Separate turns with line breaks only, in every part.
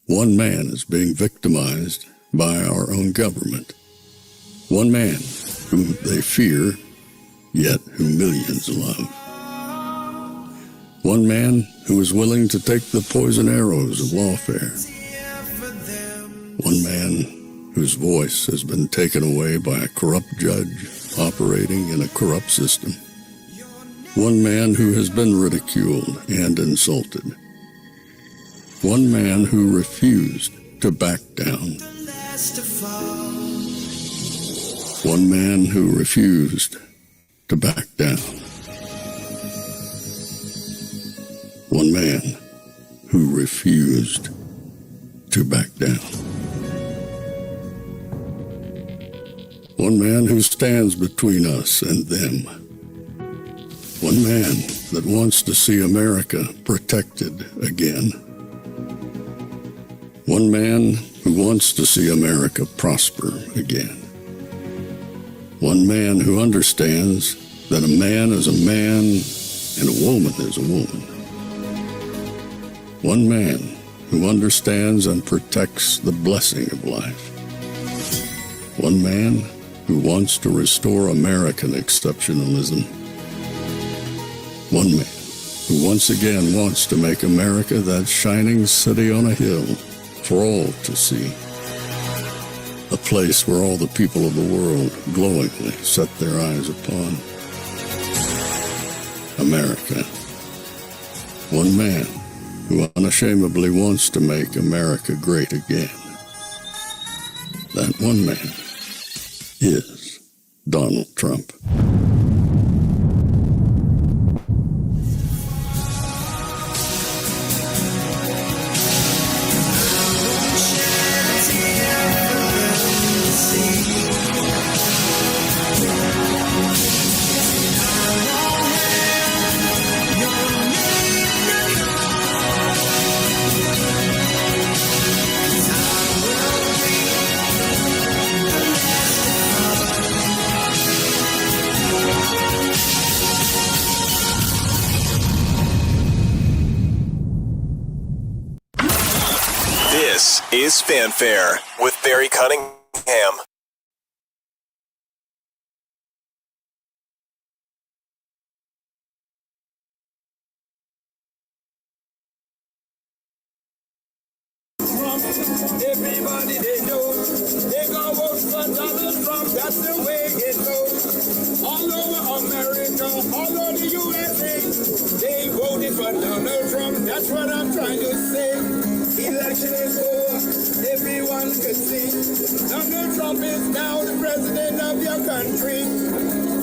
One man is being victimized by our own government. One man whom they fear, yet who millions love. One man who is willing to take the poison arrows of lawfare. One man whose voice has been taken away by a corrupt judge operating in a corrupt system. One man who has been ridiculed and insulted. One man who refused to back down. One man who refused to back down. One man who refused to back down. One man who stands between us and them. One man that wants to see America protected again. One man who wants to see America prosper again. One man who understands that a man is a man and a woman is a woman. One man who understands and protects the blessing of life. One man who wants to restore American exceptionalism. One man who once again wants to make America that shining city on a hill for all to see. A place where all the people of the world glowingly set their eyes upon. America. One man who unashamedly wants to make America great again. That one man is Donald Trump.
This is Fanfare with Barry Cunningham.
Everybody they know, they gonna vote for Donald Trump, that's the way it goes. All over America, all over the USA, they voted for Donald Trump, that's what I'm trying to say. Election is over, everyone can see. Donald Trump is now the president of your country.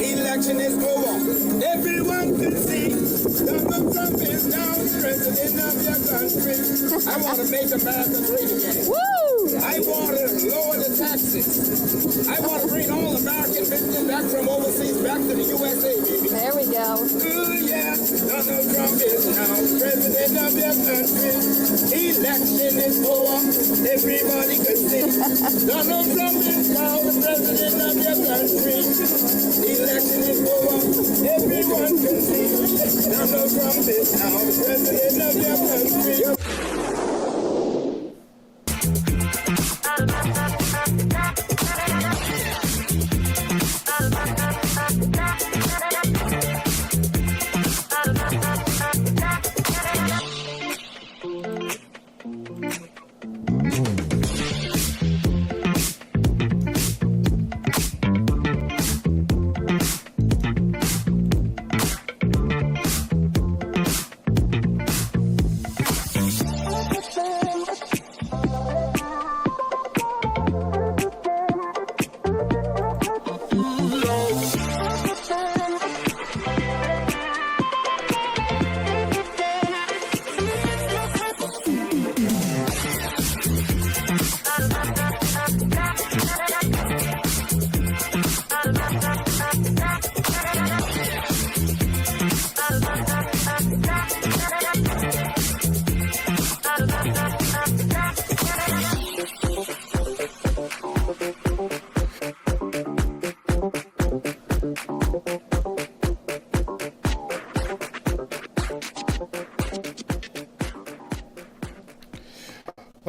Election is over, everyone can see. Donald Trump is now the president of your country. I want to make America great again. Woo! I want to lower the taxes. I want to bring all American business back from overseas back to the USA, baby.
There we go.
Ooh, yeah. Donald Trump is now president of your country. Election is over. Everybody can see. Donald Trump is now the president of your country. Election is over. Everyone can see. Donald Trump is now the president of your country.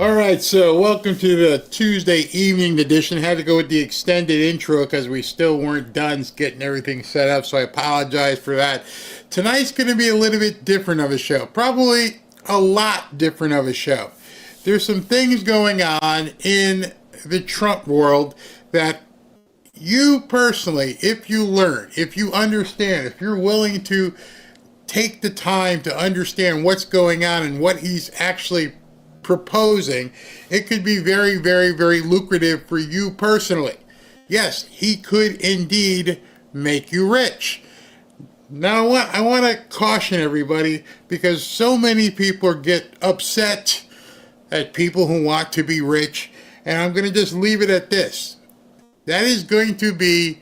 All right, so welcome to the Tuesday evening edition. Had to go with the extended intro because we still weren't done getting everything set up, so I apologize for that. Tonight's going to be a little bit different of a show, probably a lot different of a show. There's some things going on in the Trump world that you personally, if you learn, if you understand, if you're willing to take the time to understand what's going on and what he's actually proposing, it could be very, very, very lucrative for you personally. Yes, he could indeed make you rich. Now, I want to caution everybody because so many people get upset at people who want to be rich, and I'm going to just leave it at this. That is going to be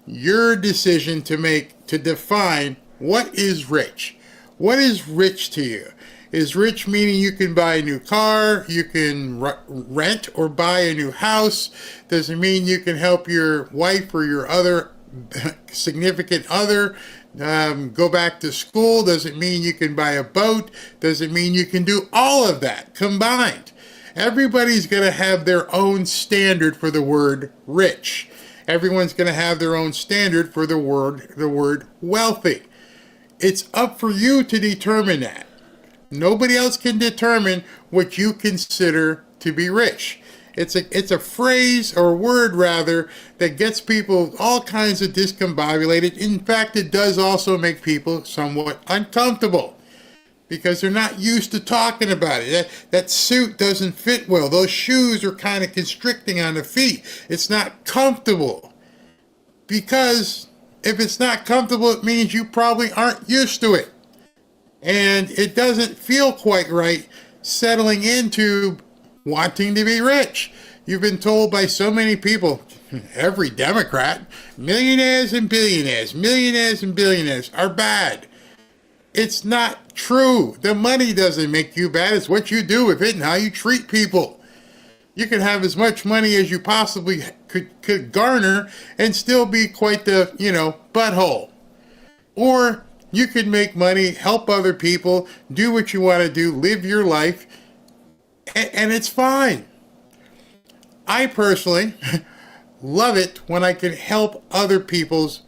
your decision to make, to define what is rich. What is rich to you? Is rich meaning you can buy a new car, you can rent or buy a new house? Does it mean you can help your wife or your other significant other go back to school? Does it mean you can buy a boat? Does it mean you can do all of that combined? Everybody's going to have their own standard for the word rich. Everyone's going to have their own standard for the word wealthy. It's up for you to determine that. Nobody else can determine what you consider to be rich. It's a phrase or word rather that gets people all kinds of discombobulated. In fact, it does also make people somewhat uncomfortable because they're not used to talking about it. That suit doesn't fit well. Those shoes are kind of constricting on the feet. It's not comfortable. Because if it's not comfortable, it means you probably aren't used to it. And it doesn't feel quite right settling into wanting to be rich. You've been told by so many people, every Democrat, millionaires and billionaires are bad. It's not true. The money doesn't make you bad. It's what you do with it and how you treat people. You can have as much money as you possibly could garner and still be quite the, butthole. Or you could make money, help other people, do what you want to do, live your life, and it's fine. I personally love it when I can help other people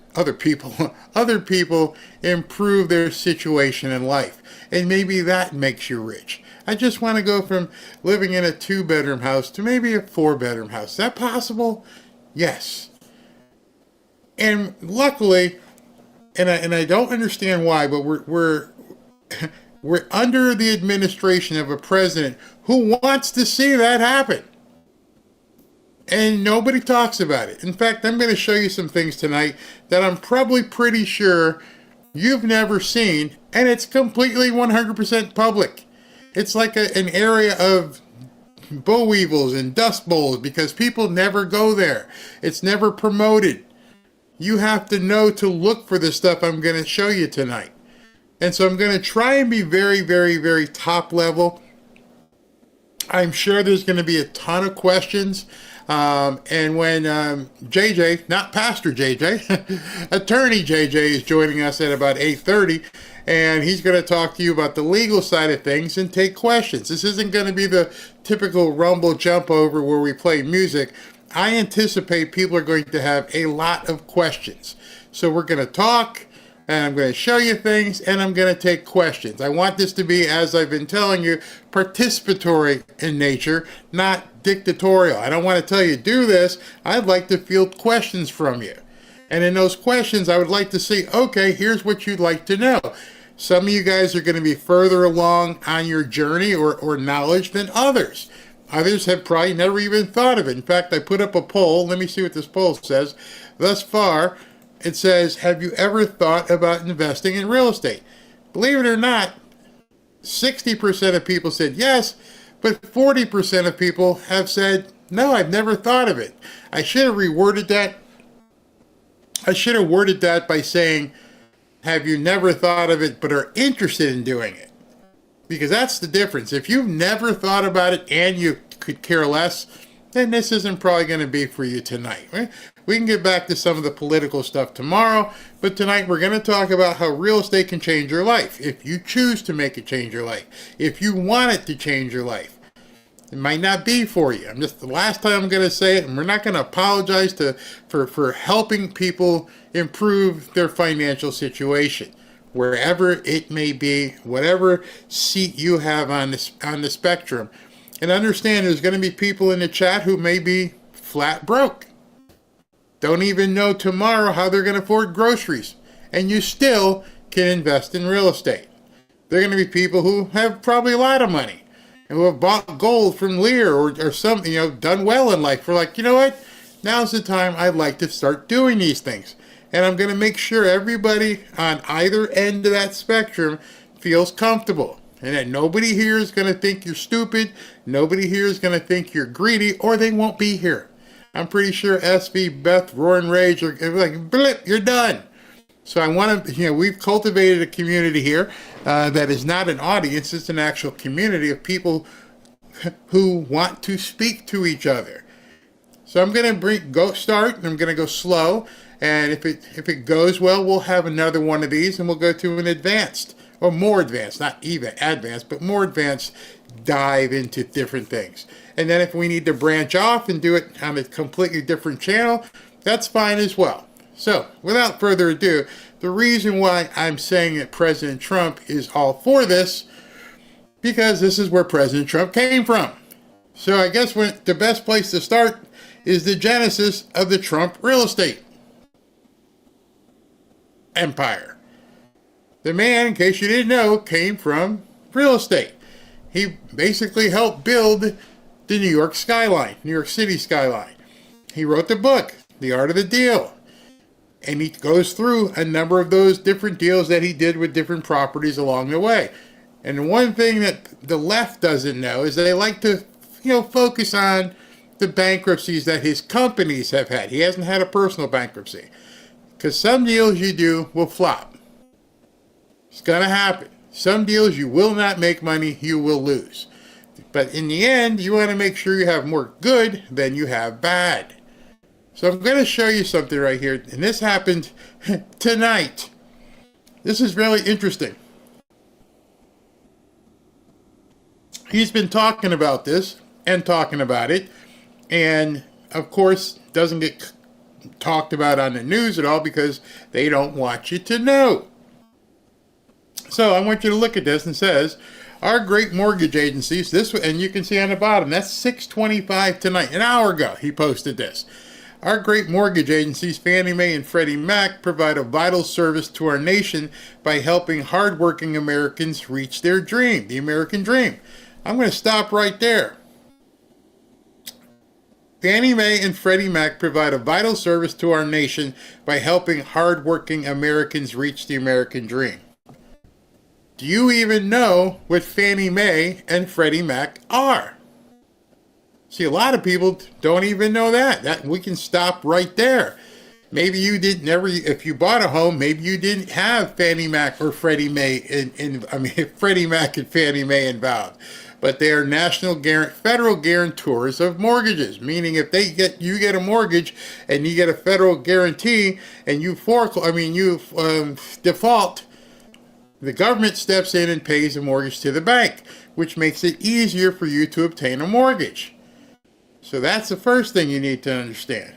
improve their situation in life. And maybe that makes you rich. I just want to go from living in a 2-bedroom house to maybe a 4-bedroom house. Is that possible? Yes. And luckily, and I don't understand why, but we're under the administration of a president who wants to see that happen. And nobody talks about it. In fact, I'm going to show you some things tonight that I'm probably pretty sure you've never seen, and it's completely 100% public. It's like an area of boll weevils and dust bowls because people never go there. It's never promoted. You have to know to look for the stuff I'm going to show you tonight. And so I'm going to try and be very, very, very top level. I'm sure there's going to be a ton of questions. And when JJ, not Pastor JJ, Attorney JJ is joining us at about 8:30, and he's going to talk to you about the legal side of things and take questions. This isn't going to be the typical Rumble jump over where we play music. I anticipate people are going to have a lot of questions. So we're going to talk, and I'm going to show you things, and I'm going to take questions. I want this to be, as I've been telling you, participatory in nature, not dictatorial. I don't want to tell you do this. I'd like to field questions from you. And in those questions, I would like to see, okay, here's what you'd like to know. Some of you guys are going to be further along on your journey or knowledge than others. Others have probably never even thought of it. In fact, I put up a poll. Let me see what this poll says. Thus far, it says, have you ever thought about investing in real estate? Believe it or not, 60% of people said yes, but 40% of people have said, no, I've never thought of it. I should have reworded that. I should have worded that by saying, have you never thought of it but are interested in doing it? Because that's the difference. If you've never thought about it and you could care less, then this isn't probably going to be for you tonight. Right? We can get back to some of the political stuff tomorrow, but tonight we're going to talk about how real estate can change your life. If you choose to make it change your life. If you want it to change your life. It might not be for you. I'm just the last time I'm going to say it, and we're not going to apologize for helping people improve their financial situation, wherever it may be, whatever seat you have on the spectrum. And understand there's going to be people in the chat who may be flat broke. Don't even know tomorrow how they're going to afford groceries. And you still can invest in real estate. There are going to be people who have probably a lot of money and who have bought gold from Lear or something, done well in life. We're like, you know what? Now's the time I'd like to start doing these things. And I'm going to make sure everybody on either end of that spectrum feels comfortable. And that nobody here is going to think you're stupid. Nobody here is going to think you're greedy, or they won't be here. I'm pretty sure SV, Beth, Roar, and Rage are like, blip, you're done. So I want to, we've cultivated a community here that is not an audience. It's an actual community of people who want to speak to each other. So I'm going to start, and I'm going to go slow. And if it goes well, we'll have another one of these, and we'll go to an advanced, or more advanced, not even advanced, but more advanced dive into different things. And then if we need to branch off and do it on a completely different channel, that's fine as well. So, without further ado, the reason why I'm saying that President Trump is all for this, because this is where President Trump came from. So I guess the best place to start is the genesis of the Trump real estate empire. The man, in case you didn't know, came from real estate. He basically helped build the New York skyline, New York City skyline. He wrote the book, The Art of the Deal. And he goes through a number of those different deals that he did with different properties along the way. And one thing that the left doesn't know is they like to, focus on the bankruptcies that his companies have had. He hasn't had a personal bankruptcy. Because some deals you do will flop. It's going to happen. Some deals you will not make money, you will lose. But in the end, you want to make sure you have more good than you have bad. So I'm going to show you something right here, and this happened tonight. This is really interesting. He's been talking about this and talking about it, and of course doesn't get talked about on the news at all because they don't want you to know. So I want you to look at this, and it says, our great mortgage agencies, and you can see on the bottom, that's 6:25 tonight, an hour ago he posted this. Our great mortgage agencies, Fannie Mae and Freddie Mac, provide a vital service to our nation by helping hardworking Americans reach their dream, the American dream. I'm going to stop right there. Fannie Mae and Freddie Mac provide a vital service to our nation by helping hardworking Americans reach the American dream. Do you even know what Fannie Mae and Freddie Mac are? See, a lot of people don't even know that. We can stop right there. Maybe you didn't if you bought a home, maybe you didn't have Fannie Mac or Freddie Mae Freddie Mac and Fannie Mae involved. But they are federal guarantors of mortgages, meaning if you get a mortgage and you get a federal guarantee and you default, the government steps in and pays the mortgage to the bank, which makes it easier for you to obtain a mortgage. So that's the first thing you need to understand.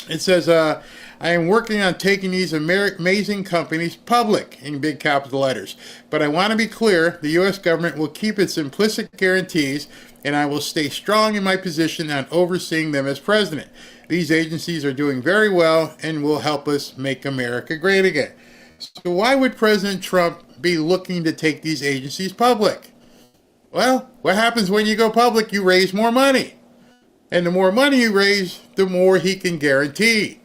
It says, I am working on taking these amazing companies public, in big capital letters. But I want to be clear, the U.S. government will keep its implicit guarantees, and I will stay strong in my position on overseeing them as president. These agencies are doing very well and will help us make America great again. So why would President Trump be looking to take these agencies public? Well, what happens when you go public? You raise more money. And the more money you raise, the more he can guarantee.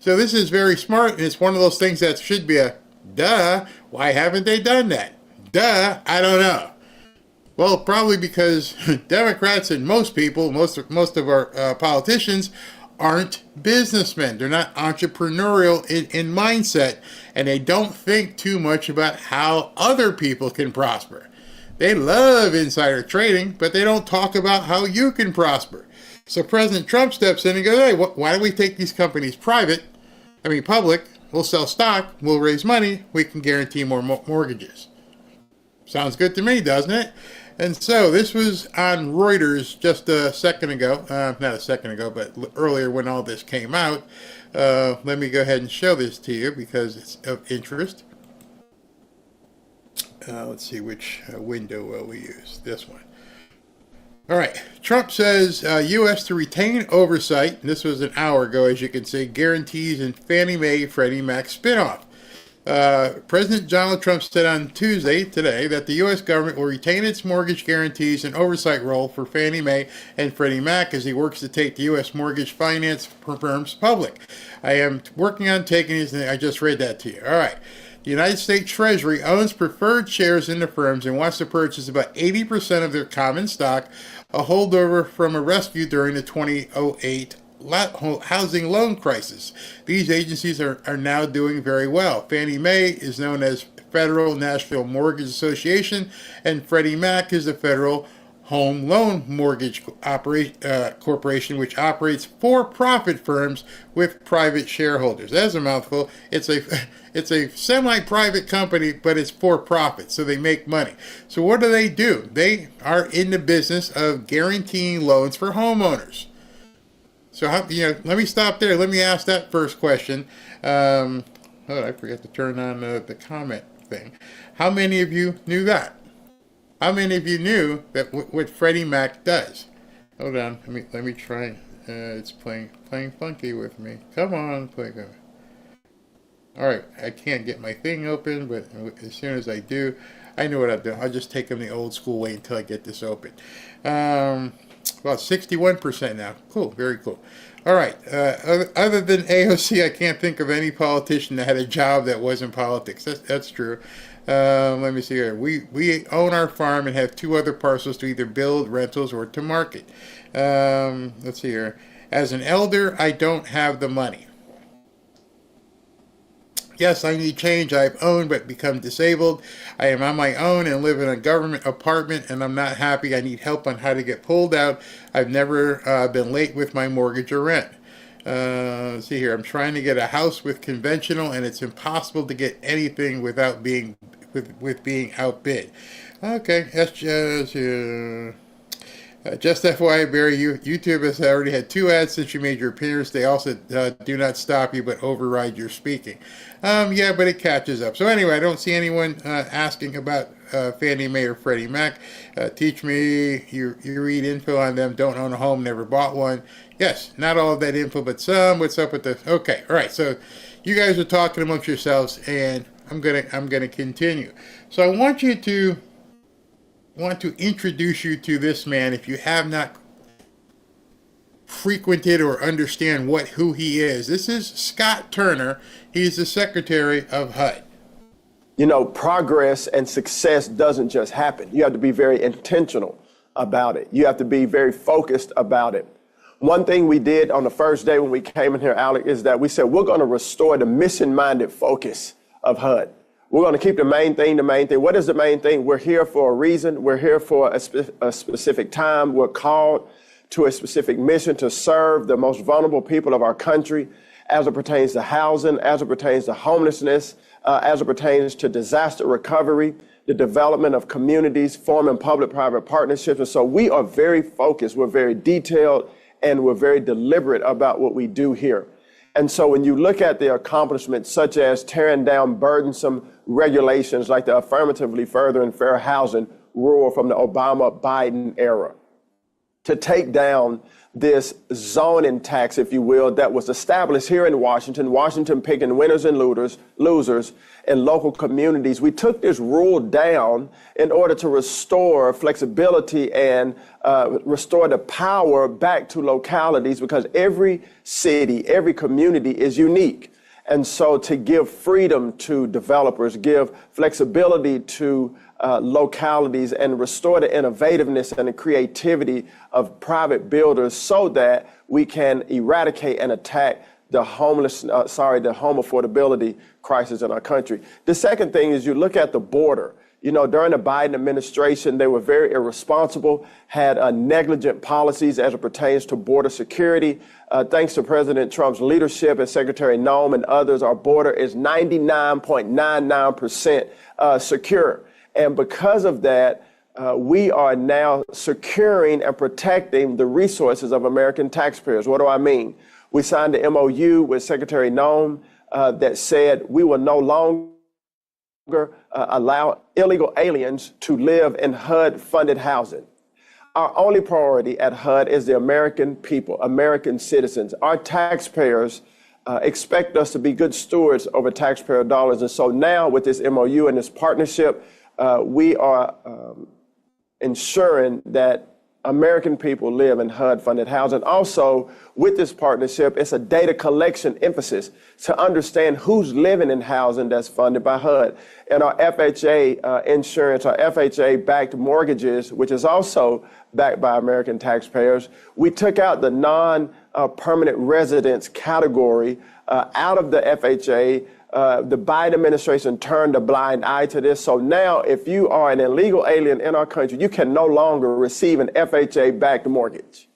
So this is very smart, and it's one of those things that should be a duh. Why haven't they done that? Duh, I don't know. Well, probably because Democrats and most of our politicians aren't businessmen. They're not entrepreneurial in mindset, and they don't think too much about how other people can prosper. They love insider trading, but they don't talk about how you can prosper. So President Trump steps in and goes, hey, why don't we take these companies public? We'll sell stock, we'll raise money, we can guarantee more mortgages. Sounds good to me, doesn't it? And so this was on Reuters just a second ago, not a second ago, but earlier when all this came out. Let me go ahead and show this to you because it's of interest. Let's see which window will we use. This one. All right. Trump says U.S. to retain oversight. And this was an hour ago, as you can see. Guarantees in Fannie Mae Freddie Mac spinoff. President Donald Trump said on Tuesday, today, that the U.S. government will retain its mortgage guarantees and oversight role for Fannie Mae and Freddie Mac as he works to take the U.S. mortgage finance firms public. I am working on taking these. I just read that to you. All right. The United States Treasury owns preferred shares in the firms and wants to purchase about 80% of their common stock, a holdover from a rescue during the 2008 housing loan crisis. These agencies are now doing very well. Fannie Mae is known as Federal National Mortgage Association, and Freddie Mac is the Federal Home Loan Mortgage Corporation, which operates for-profit firms with private shareholders. That's a mouthful. It's a semi-private company, but it's for-profit, so they make money. So what do? They are in the business of guaranteeing loans for homeowners. So let me stop there. Let me ask that first question. I forgot to turn on the comment thing. How many of you knew that? How many of you knew that what Freddie Mac does? Hold on, let me try. It's playing funky with me. Come on, play. All right, I can't get my thing open, but as soon as I do, I know what I'll do. I'll just take them the old school way until I get this open. Well, 61% now. Cool, very cool. All right. Other than AOC, I can't think of any politician that had a job that wasn't politics. That's true. Let me see here. We own our farm and have 2 other parcels to either build rentals or to market. Let's see here. As an elder, I don't have the money. Yes, I need change. I've owned but become disabled. I am on my own and live in a government apartment, and I'm not happy. I need help on how to get pulled out. I've never been late with my mortgage or rent. Let's see here. I'm trying to get a house with conventional, and it's impossible to get anything without being being outbid. Okay, that's just FYI, Barry, YouTube has already had 2 ads since you made your appearance. They also do not stop you but override your speaking. Yeah, but it catches up. So anyway, I don't see anyone asking about Fannie Mae or Freddie Mac. Teach me. You read info on them. Don't own a home. Never bought one. Yes, not all of that info, but some. What's up with this? Okay, all right. So you guys are talking amongst yourselves, and I'm gonna continue. So I want to introduce you to this man if you have not frequented or understand who he is. This is Scott Turner. He's the Secretary of HUD.
You know, progress and success doesn't just happen. You have to be very intentional about it. You have to be very focused about it. One thing we did on the first day when we came in here, Alec, is that we said we're going to restore the mission-minded focus of HUD. We're going to keep the main thing the main thing. What is the main thing? We're here for a reason. We're here for a specific time. We're called to a specific mission to serve the most vulnerable people of our country as it pertains to housing, as it pertains to homelessness, as it pertains to disaster recovery, the development of communities, forming public-private partnerships. And so we are very focused, we're very detailed, and we're very deliberate about what we do here. And so when you look at the accomplishments, such as tearing down burdensome regulations like the affirmatively furthering fair housing rule from the Obama-Biden era, to take down this zoning tax, if you will, that was established here in Washington picking winners and losers in local communities. We took this rule down in order to restore flexibility and restore the power back to localities, because every city, every community is unique. And so to give freedom to developers, give flexibility to localities, and restore the innovativeness and the creativity of private builders so that we can eradicate and attack the home affordability crisis in our country. The second thing is you look at the border. You know, during the Biden administration, they were very irresponsible, had negligent policies as it pertains to border security. Thanks to President Trump's leadership and Secretary Noem and others, our border is 99.99% secure. And because of that, we are now securing and protecting the resources of American taxpayers. What do I mean? We signed an MOU with Secretary Nome that said we will no longer allow illegal aliens to live in HUD-funded housing. Our only priority at HUD is the American people, American citizens. Our taxpayers expect us to be good stewards over taxpayer dollars. And so now with this MOU and this partnership, we are ensuring that American people live in HUD-funded housing. Also, with this partnership, it's a data collection emphasis to understand who's living in housing that's funded by HUD. And our FHA insurance, our FHA-backed mortgages, which is also backed by American taxpayers, we took out the non-permanent residence category out of the FHA. The Biden administration turned a blind eye to this. So now if you are an illegal alien in our country, you can no longer receive an FHA-backed mortgage.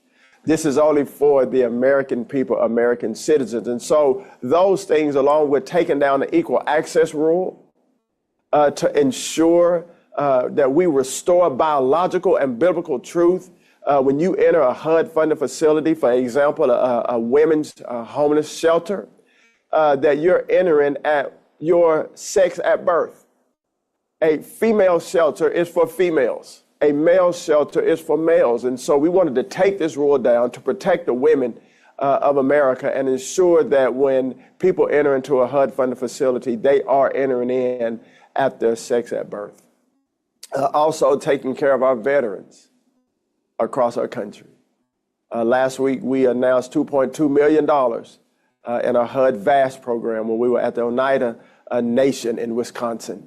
This is only for the American people, American citizens. And so those things, along with taking down the equal access rule to ensure that we restore biological and biblical truth when you enter a HUD-funded facility, for example, a women's homeless shelter, that you're entering at your sex at birth. A female shelter is for females. A male shelter is for males. And so we wanted to take this rule down to protect the women of America and ensure that when people enter into a HUD-funded facility, they are entering in at their sex at birth. Also taking care of our veterans across our country. Last week, we announced $2.2 million in our HUD VAST program when we were at the Oneida Nation in Wisconsin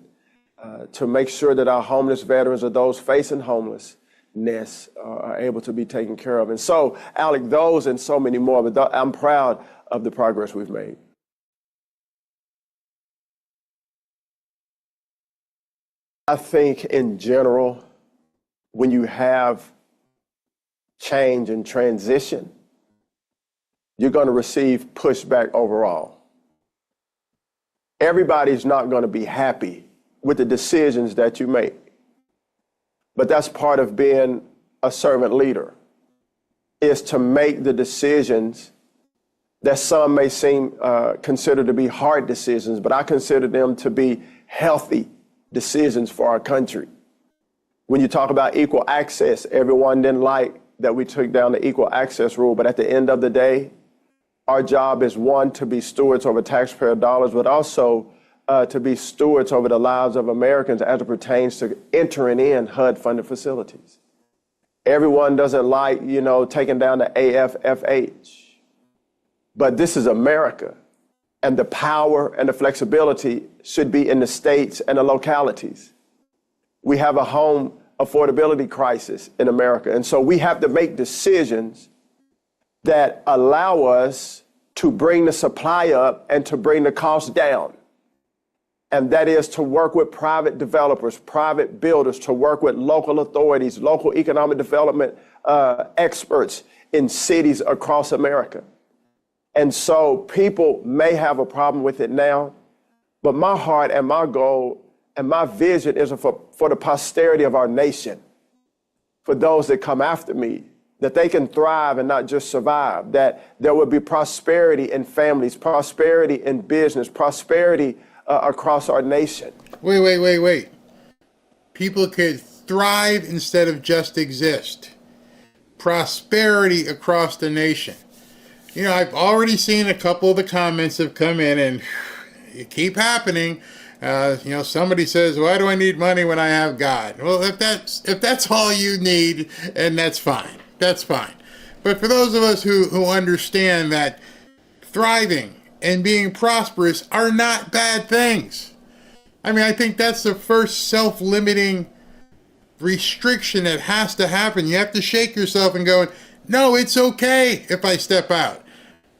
to make sure that our homeless veterans or those facing homelessness are able to be taken care of. And so, Alec, those and so many more, but I'm proud of the progress we've made. I think in general, when you have change and transition, you're going to receive pushback overall. Everybody's not going to be happy with the decisions that you make. But that's part of being a servant leader, is to make the decisions that some may seem considered to be hard decisions, but I consider them to be healthy decisions for our country. When you talk about equal access, everyone didn't like that we took down the equal access rule, but at the end of the day, our job is, one, to be stewards over taxpayer dollars, but also to be stewards over the lives of Americans as it pertains to entering in HUD-funded facilities. Everyone doesn't like, taking down the AFFH, but this is America, and the power and the flexibility should be in the states and the localities. We have a home affordability crisis in America, and so we have to make decisions that allow us to bring the supply up and to bring the cost down. And that is to work with private developers, private builders, to work with local authorities, local economic development experts in cities across America. And so people may have a problem with it now, but my heart and my goal and my vision is for the posterity of our nation, for those that come after me, that they can thrive and not just survive, that there will be prosperity in families, prosperity in business, prosperity across our nation.
Wait. People could thrive instead of just exist. Prosperity across the nation. I've already seen a couple of the comments have come in, and it keep happening. Somebody says, "Why do I need money when I have God?" Well, if that's all you need, and that's fine. That's fine. But for those of us who understand that thriving and being prosperous are not bad things. I think that's the first self-limiting restriction that has to happen. You have to shake yourself and go, no, it's okay if I step out.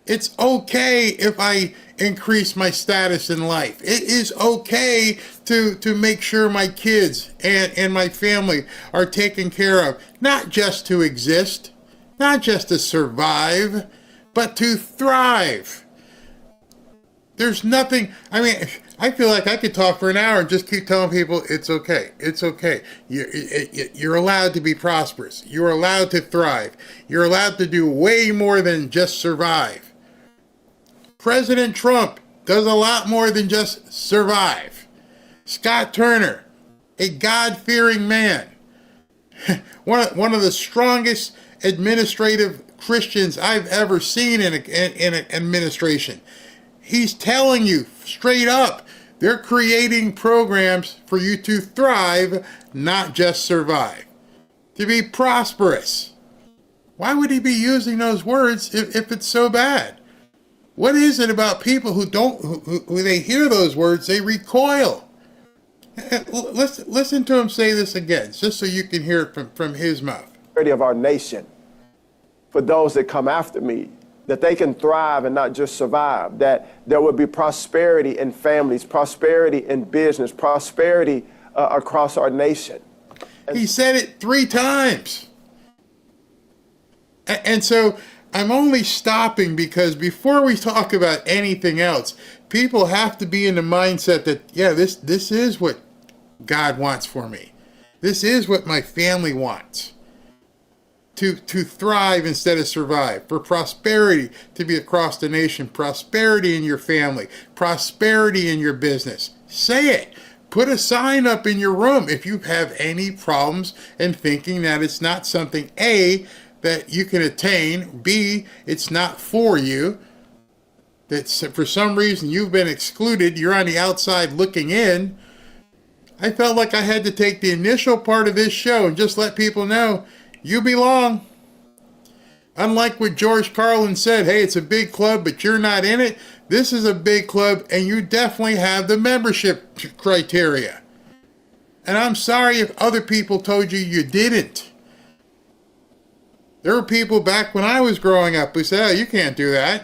It's okay if I increase my status in life. It is okay to make sure my kids and my family are taken care of, not just to exist, not just to survive, but to thrive. There's nothing, I I feel like I could talk for an hour and just keep telling people it's okay. It's okay. You're allowed to be prosperous. You're allowed to thrive. You're allowed to do way more than just survive. President Trump does a lot more than just survive. Scott Turner, a God-fearing man, one of the strongest administrative Christians I've ever seen in an administration. He's telling you straight up, they're creating programs for you to thrive, not just survive. To be prosperous. Why would he be using those words if it's so bad? What is it about people who when they hear those words, they recoil? Listen to him say this again, just so you can hear it from his mouth.
Of our nation, for those that come after me, that they can thrive and not just survive, that there will be prosperity in families, prosperity in business, prosperity across our nation.
He said it 3 times. And so I'm only stopping because before we talk about anything else, people have to be in the mindset that, yeah, this is what God wants for me. This is what my family wants. To thrive instead of survive, for prosperity to be across the nation, prosperity in your family, prosperity in your business. Say it. Put a sign up in your room if you have any problems and thinking that it's not something, A, that you can attain, B, it's not for you, that for some reason you've been excluded, you're on the outside looking in. I felt like I had to take the initial part of this show and just let people know you belong. Unlike what George Carlin said, hey, it's a big club, but you're not in it. This is a big club, and you definitely have the membership criteria. And I'm sorry if other people told you you didn't. There were people back when I was growing up who said, oh, you can't do that.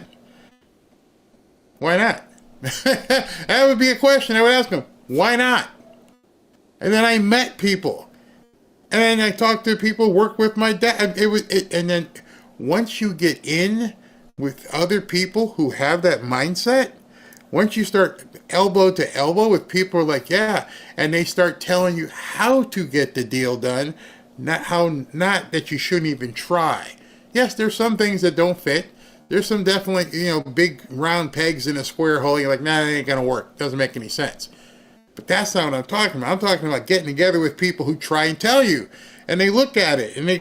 Why not? That would be a question I would ask them. Why not? And then I met people. And then I talked to people, work with my dad. And then once you get in with other people who have that mindset, once you start elbow to elbow with people like, yeah, and they start telling you how to get the deal done, not that you shouldn't even try. Yes, there's some things that don't fit. There's some definitely, big round pegs in a square hole. You're like, nah, that ain't gonna work. Doesn't make any sense. But that's not what I'm talking about. I'm talking about getting together with people who try and tell you. And they look at it and they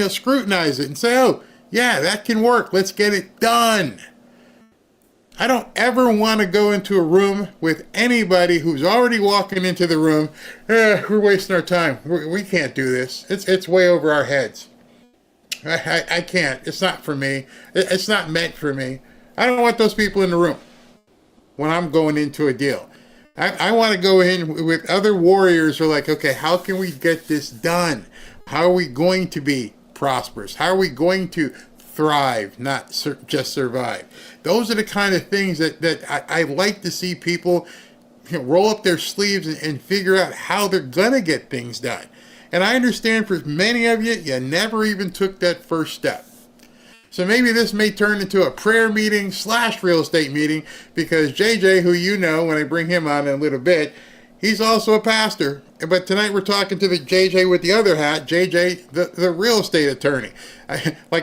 scrutinize it and say, oh, yeah, that can work. Let's get it done. I don't ever want to go into a room with anybody who's already walking into the room. We're wasting our time. We can't do this. It's way over our heads. I can't. It's not for me. It's not meant for me. I don't want those people in the room when I'm going into a deal. I want to go in with other warriors who are like, okay, how can we get this done? How are we going to be prosperous? How are we going to thrive, not just survive? Those are the kind of things that I like to see people roll up their sleeves and figure out how they're going to get things done. And I understand for many of you, you never even took that first step. So maybe this may turn into a prayer meeting / real estate meeting, because JJ, who you know when I bring him on in a little bit, he's also a pastor. But tonight we're talking to the JJ with the other hat, JJ, the real estate attorney. I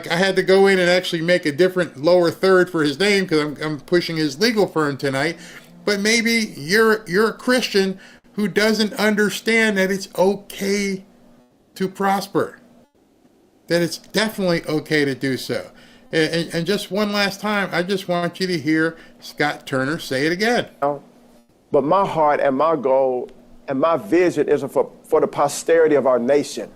had to go in and actually make a different lower third for his name because I'm pushing his legal firm tonight. But maybe you're a Christian who doesn't understand that it's okay to prosper. That it's definitely okay to do so. And just one last time, I just want you to hear Scott Turner say it again.
But my heart and my goal and my vision is for the posterity of our nation,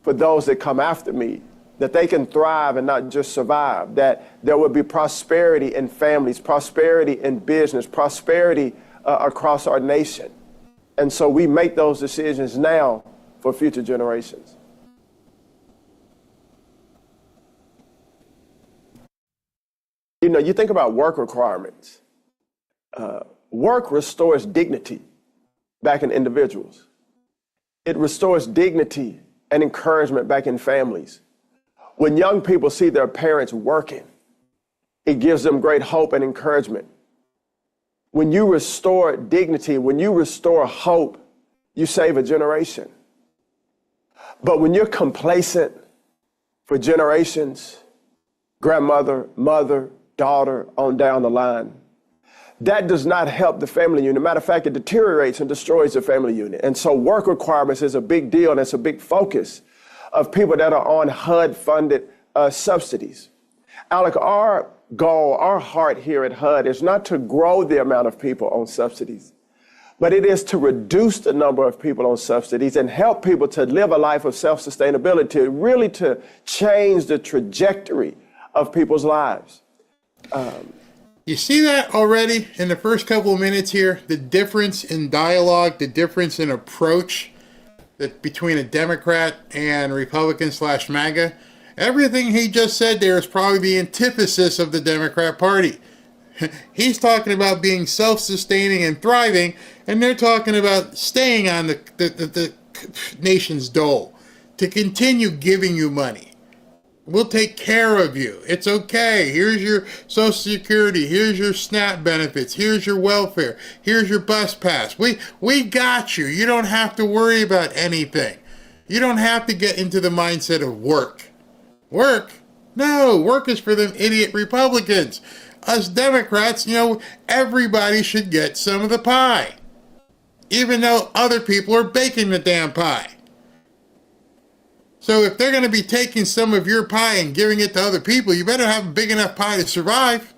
for those that come after me, that they can thrive and not just survive, that there will be prosperity in families, prosperity in business, prosperity across our nation. And so we make those decisions now for future generations. You think about work requirements. Work restores dignity back in individuals. It restores dignity and encouragement back in families. When young people see their parents working, it gives them great hope and encouragement. When you restore dignity, when you restore hope, you save a generation. But when you're complacent for generations, grandmother, mother, daughter, on down the line, that does not help the family unit. Matter of fact, it deteriorates and destroys the family unit. And so work requirements is a big deal, and it's a big focus of people that are on HUD-funded subsidies. Alec, our goal, our heart here at HUD is not to grow the amount of people on subsidies, but it is to reduce the number of people on subsidies and help people to live a life of self-sustainability, really to change the trajectory of people's lives.
You see that already in the first couple of minutes here? The difference in dialogue, the difference in approach that between a Democrat and Republican/MAGA. Everything he just said there is probably the antithesis of the Democrat Party. He's talking about being self-sustaining and thriving, and they're talking about staying on the nation's dole, to continue giving you money. We'll take care of you. It's okay. Here's your Social Security. Here's your SNAP benefits. Here's your welfare. Here's your bus pass. We got you. You don't have to worry about anything. You don't have to get into the mindset of work. Work? No, work is for them idiot Republicans. Us Democrats, everybody should get some of the pie, even though other people are baking the damn pie. So if they're going to be taking some of your pie and giving it to other people, you better have a big enough pie to survive.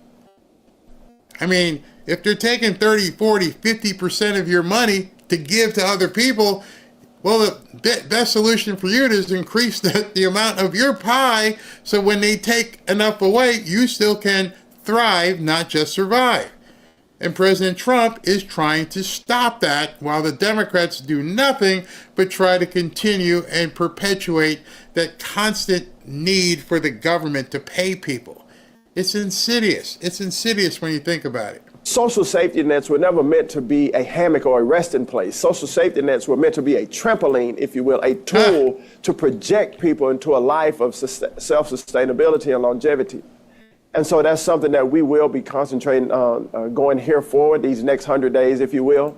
I mean, if they're taking 30, 40, 50% of your money to give to other people, well, the best solution for you is to increase the amount of your pie, so when they take enough away, you still can thrive, not just survive. And President Trump is trying to stop that, while the Democrats do nothing but try to continue and perpetuate that constant need for the government to pay people. It's insidious. It's insidious when you think about it.
Social safety nets were never meant to be a hammock or a resting place. Social safety nets were meant to be a trampoline, if you will, a tool to project people into a life of self-sustainability and longevity. And so that's something that we will be concentrating on going here forward, these next 100 days, if you will,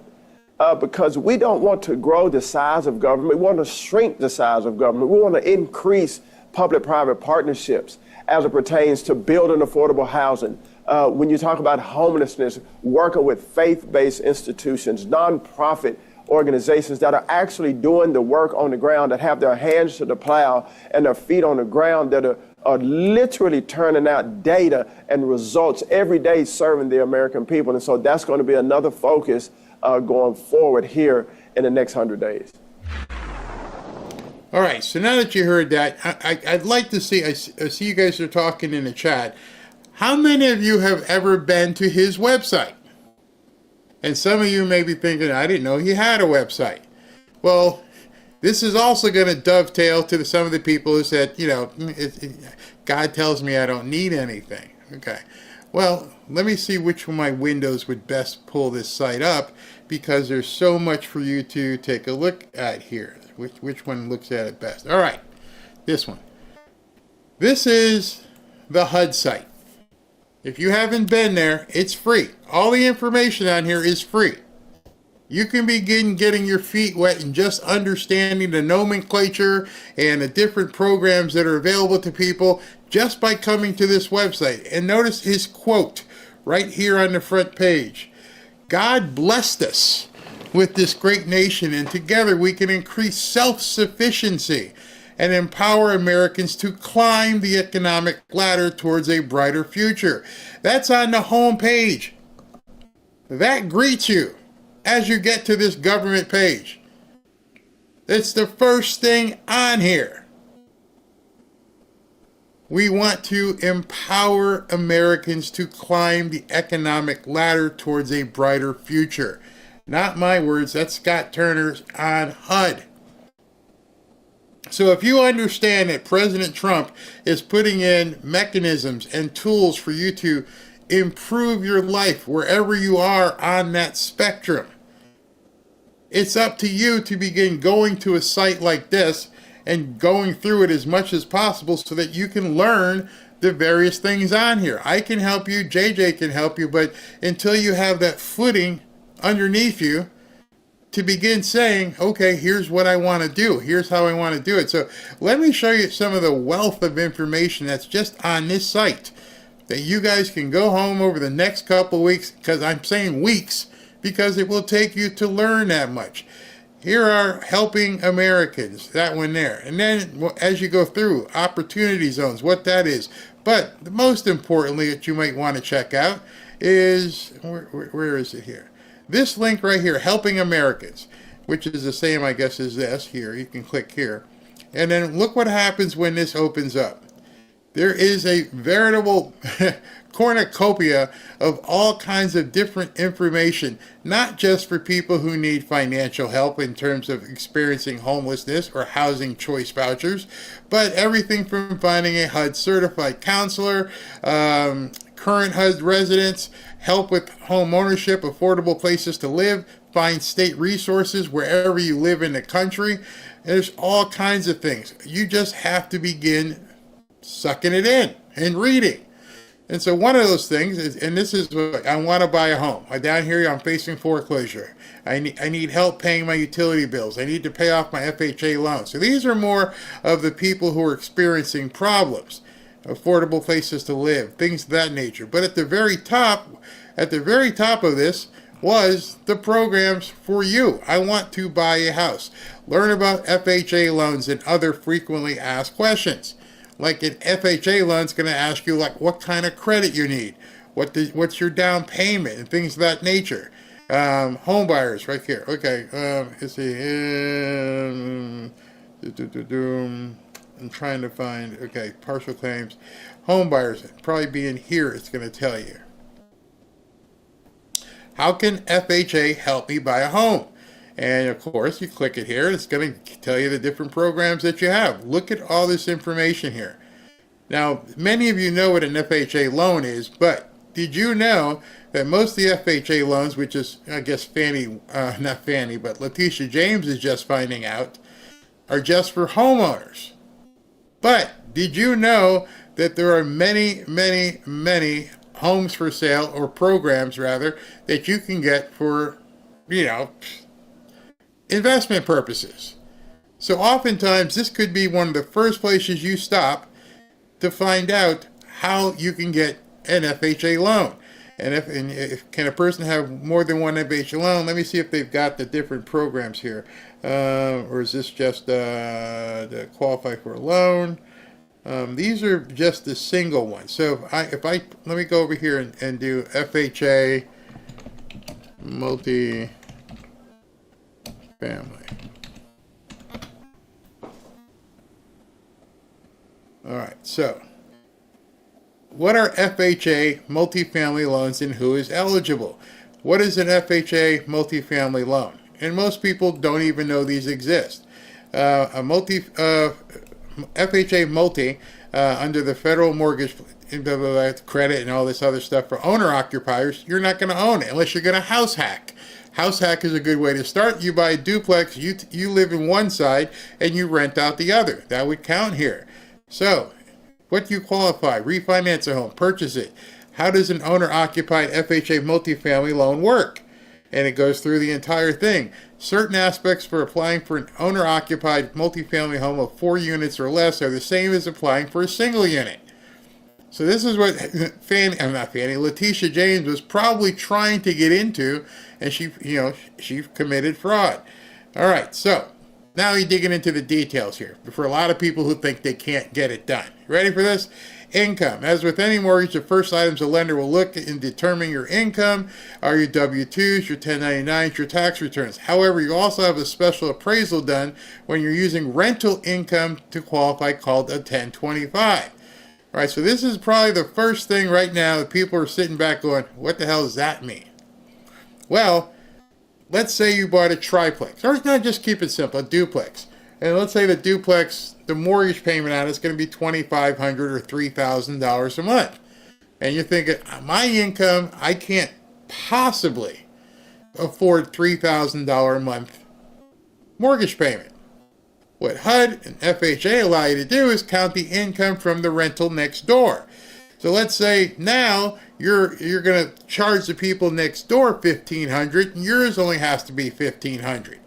because we don't want to grow the size of government. We want to shrink the size of government. We want to increase public-private partnerships as it pertains to building affordable housing. When you talk about homelessness, working with faith-based institutions, nonprofit organizations that are actually doing the work on the ground, that have their hands to the plow and their feet on the ground, that are literally turning out data and results every day serving the American people. And so that's going to be another focus going forward here in the next 100 days.
All right, so now that you heard that, I'd like to see, I see you guys are talking in the chat. How many of you have ever been to his website? And some of you may be thinking, I didn't know he had a website. Well, this is also going to dovetail to some of the people who said, God tells me I don't need anything. Okay. Well, let me see which of my windows would best pull this site up, because there's so much for you to take a look at here. Which one looks at it best? All right. This one. This is the HUD site. If you haven't been there, it's free. All the information on here is free. You can begin getting your feet wet and just understanding the nomenclature and the different programs that are available to people just by coming to this website. And notice his quote right here on the front page. God blessed us with this great nation, and together we can increase self-sufficiency and empower Americans to climb the economic ladder towards a brighter future. That's on the home page. That greets you as you get to this government page. It's the first thing on here. We want to empower Americans to climb the economic ladder towards a brighter future. Not my words, that's Scott Turner's on HUD. So if you understand that President Trump is putting in mechanisms and tools for you to improve your life wherever you are on that spectrum, it's up to you to begin going to a site like this and going through it as much as possible so that you can learn the various things on here. I can help you, JJ can help you, but until you have that footing underneath you to begin saying, okay, here's what I want to do. Here's how I want to do it. So let me show you some of the wealth of information that's just on this site that you guys can go home over the next couple of weeks, because I'm saying weeks, because it will take you to learn that much. Here are helping Americans, that one there. And then as you go through, opportunity zones, what that is. But the most importantly that you might want to check out is, where is it here? This link right here, Helping Americans, which is the same, I guess, as this here. You can click here. And then look what happens when this opens up. There is a veritable cornucopia of all kinds of different information, not just for people who need financial help in terms of experiencing homelessness or housing choice vouchers, but everything from finding a HUD certified counselor, current HUD residents, help with home ownership, affordable places to live, find state resources wherever you live in the country. There's all kinds of things. You just have to begin sucking it in and reading. And so one of those things is, and this is what I want to buy a home. Down here, I'm facing foreclosure. I need help paying my utility bills. I need to pay off my FHA loan. So these are more of the people who are experiencing problems, affordable places to live, things of that nature. But at the very top of this was the programs for you. I want to buy a house. Learn about FHA loans and other frequently asked questions. Like an FHA loan's going to ask you like what kind of credit you need, what's your down payment, and things of that nature. Home buyers right here. Okay, let's see. I'm trying to find. Okay, partial claims, home buyers. Probably be in here. It's going to tell you. How can FHA help me buy a home? And of course, you click it here, it's going to tell you the different programs that you have. Look at all this information here. Now, many of you know what an FHA loan is, but did you know that most of the FHA loans, which is, I guess, not Fannie, but Letitia James is just finding out, are just for homeowners? But did you know that there are many, many, many homes for sale, or programs rather, that you can get for, investment purposes? So oftentimes this could be one of the first places you stop to find out how you can get an FHA loan. And if can a person have more than one FHA loan? Let me see if they've got the different programs here. Or is this just to qualify for a loan? These are just the single ones. So if I let me go over here and do FHA multi family. All right, so what are FHA multifamily loans and who is eligible? What is an FHA multifamily loan? And most people don't even know these exist. FHA multi under the federal mortgage credit and all this other stuff for owner occupiers, you're not going to own it unless you're going to house hack. House hack is a good way to start. You buy a duplex, you live in one side, and you rent out the other. That would count here. So, what do you qualify? Refinance a home, purchase it. How does an owner-occupied FHA multifamily loan work? And it goes through the entire thing. Certain aspects for applying for an owner-occupied multifamily home of 4 units or less are the same as applying for a single unit. So this is what Letitia James was probably trying to get into, and she committed fraud. All right, so now you're digging into the details here. For a lot of people who think they can't get it done. Ready for this? Income. As with any mortgage, the first items a lender will look in determining your income are your W-2s, your 1099s, your tax returns. However, you also have a special appraisal done when you're using rental income to qualify, called a 1025. All right, so this is probably the first thing right now that people are sitting back going, what the hell does that mean? Well, let's say you bought a triplex, or not, just keep it simple, a duplex. And let's say the duplex, the mortgage payment on it is going to be $2,500 or $3,000 a month. And you're thinking, my income, I can't possibly afford $3,000 a month mortgage payment. What HUD and FHA allow you to do is count the income from the rental next door. So let's say now you're going to charge the people next door $1,500, and yours only has to be $1,500.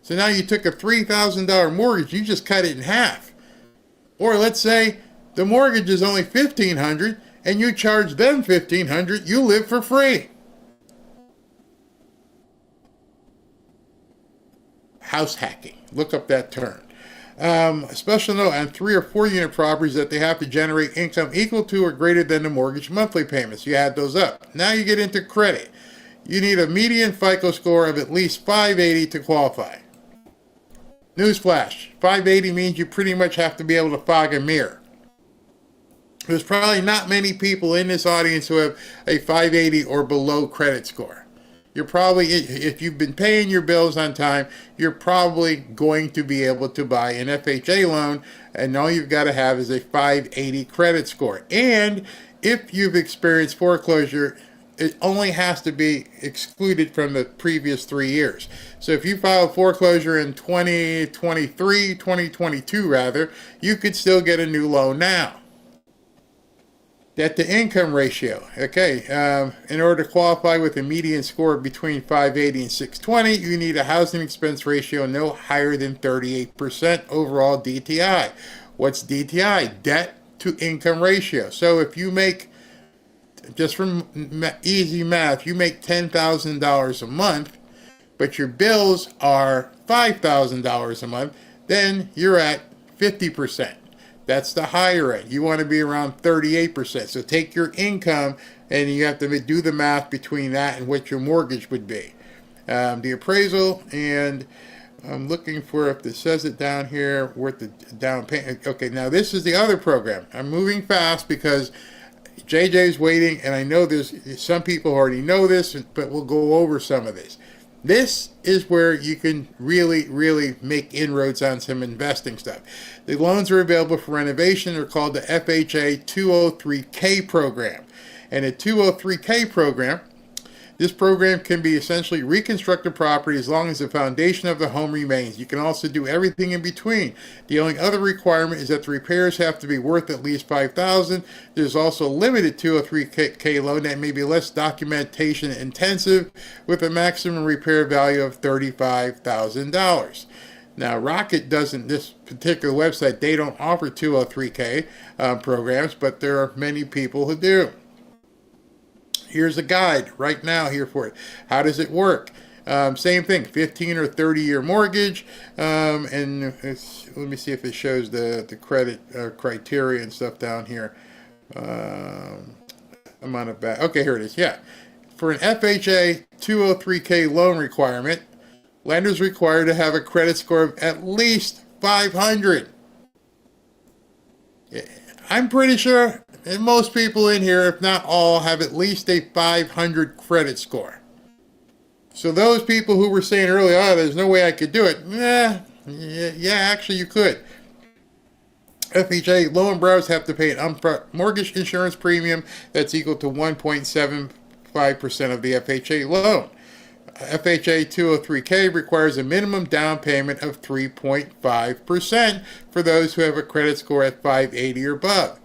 So now you took a $3,000 mortgage, you just cut it in half. Or let's say the mortgage is only $1,500 and you charge them $1,500, you live for free. House hacking. Look up that term. A special note on 3 or 4 unit properties that they have to generate income equal to or greater than the mortgage monthly payments. You add those up. Now you get into credit. You need a median FICO score of at least 580 to qualify. Newsflash, 580 means you pretty much have to be able to fog a mirror. There's probably not many people in this audience who have a 580 or below credit score. You're probably, if you've been paying your bills on time, you're probably going to be able to buy an FHA loan, and all you've got to have is a 580 credit score. And if you've experienced foreclosure, it only has to be excluded from the previous 3 years. So if you filed foreclosure in 2022 rather, you could still get a new loan now. Debt to income ratio. Okay, in order to qualify with a median score between 580 and 620, you need a housing expense ratio no higher than 38% overall DTI. What's DTI? Debt to income ratio. So if you make, just from easy math, you make $10,000 a month, but your bills are $5,000 a month, then you're at 50%. That's the higher end. You want to be around 38%. So take your income and you have to do the math between that and what your mortgage would be. The appraisal, and I'm looking for, if it says it down here, worth the down payment. Okay, now this is the other program. I'm moving fast because JJ's waiting, and I know there's some people already know this, but we'll go over some of this. This is where you can really, really make inroads on some investing stuff. The loans are available for renovation. They're called the FHA 203K program. And a 203K program, this program can be essentially reconstructed property as long as the foundation of the home remains. You can also do everything in between. The only other requirement is that the repairs have to be worth at least $5,000. There's also a limited 203K loan that may be less documentation intensive with a maximum repair value of $35,000. Now, Rocket doesn't, this particular website, they don't offer 203K programs, but there are many people who do. Here's a guide right now here for it. How does it work? Same thing, 15 or 30-year mortgage, and let me see if it shows the credit criteria and stuff down here. I'm on a back. Okay, here it is. Yeah, for an FHA 203K loan requirement, lenders required to have a credit score of at least 500. I'm pretty sure and most people in here, if not all, have at least a 500 credit score. So those people who were saying earlier, oh, there's no way I could do it. Yeah, actually you could. FHA loan borrowers have to pay an upfront mortgage insurance premium that's equal to 1.75% of the FHA loan. FHA 203K requires a minimum down payment of 3.5% for those who have a credit score at 580 or above.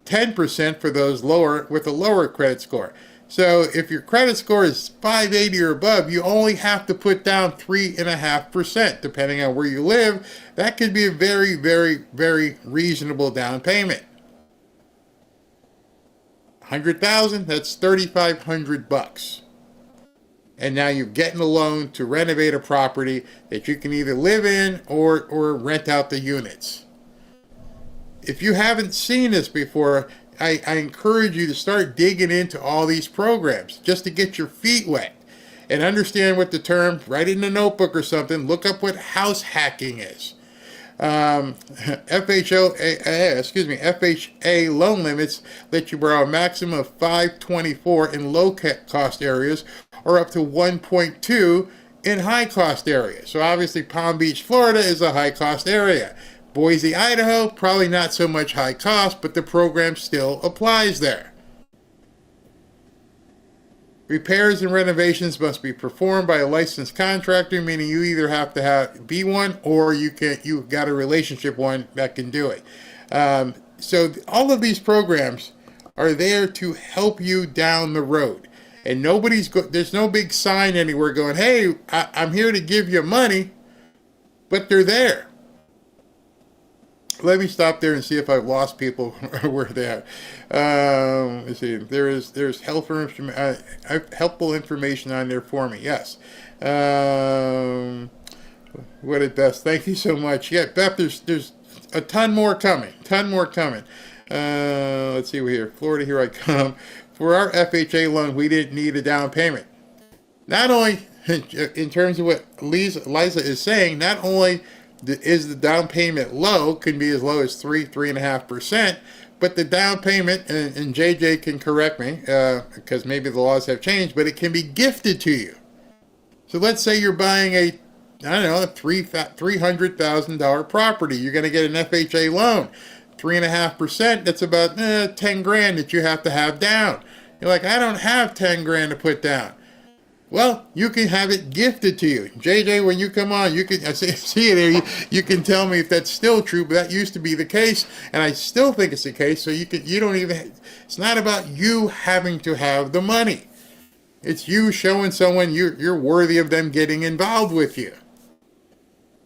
10% for those lower with a lower credit score. So if your credit score is 580 or above, you only have to put down 3.5%, depending on where you live. That could be a very, very, very reasonable down payment. $100,000, that's $3,500. And now you're getting a loan to renovate a property that you can either live in or rent out the units. If you haven't seen this before, I encourage you to start digging into all these programs just to get your feet wet and understand what the term, write it in a notebook or something, look up what house hacking is. FHA loan limits let you borrow a maximum of $524 in low cost areas or up to $1.2 in high cost areas. So obviously Palm Beach, Florida is a high cost area. Boise, Idaho, probably not so much high cost, but the program still applies there. Repairs and renovations must be performed by a licensed contractor, meaning you either have to be one, or you've got a relationship one that can do it. So all of these programs are there to help you down the road. And there's no big sign anywhere going, hey, I'm here to give you money, but they're there. Let me stop there and see if I've lost people where they're at. Let's see. There's helpful information on there for me. Yes. What at best. Thank you so much. Yeah, Beth, there's a ton more coming. Let's see here. Florida, here I come. For our FHA loan, we didn't need a down payment. Not only in terms of what Liza is saying, not only is the down payment low, can be as low as 3.5%, but the down payment, and JJ can correct me, because maybe the laws have changed, but it can be gifted to you. So let's say you're buying a $300,000 property. You're going to get an FHA loan. 3.5%, that's about 10 grand that you have to have down. You're like, I don't have 10 grand to put down. Well, you can have it gifted to you. JJ, when you come on, I see it here. You can tell me if that's still true, but that used to be the case, and I still think it's the case. So it's not about you having to have the money. It's you showing someone you're worthy of them getting involved with you.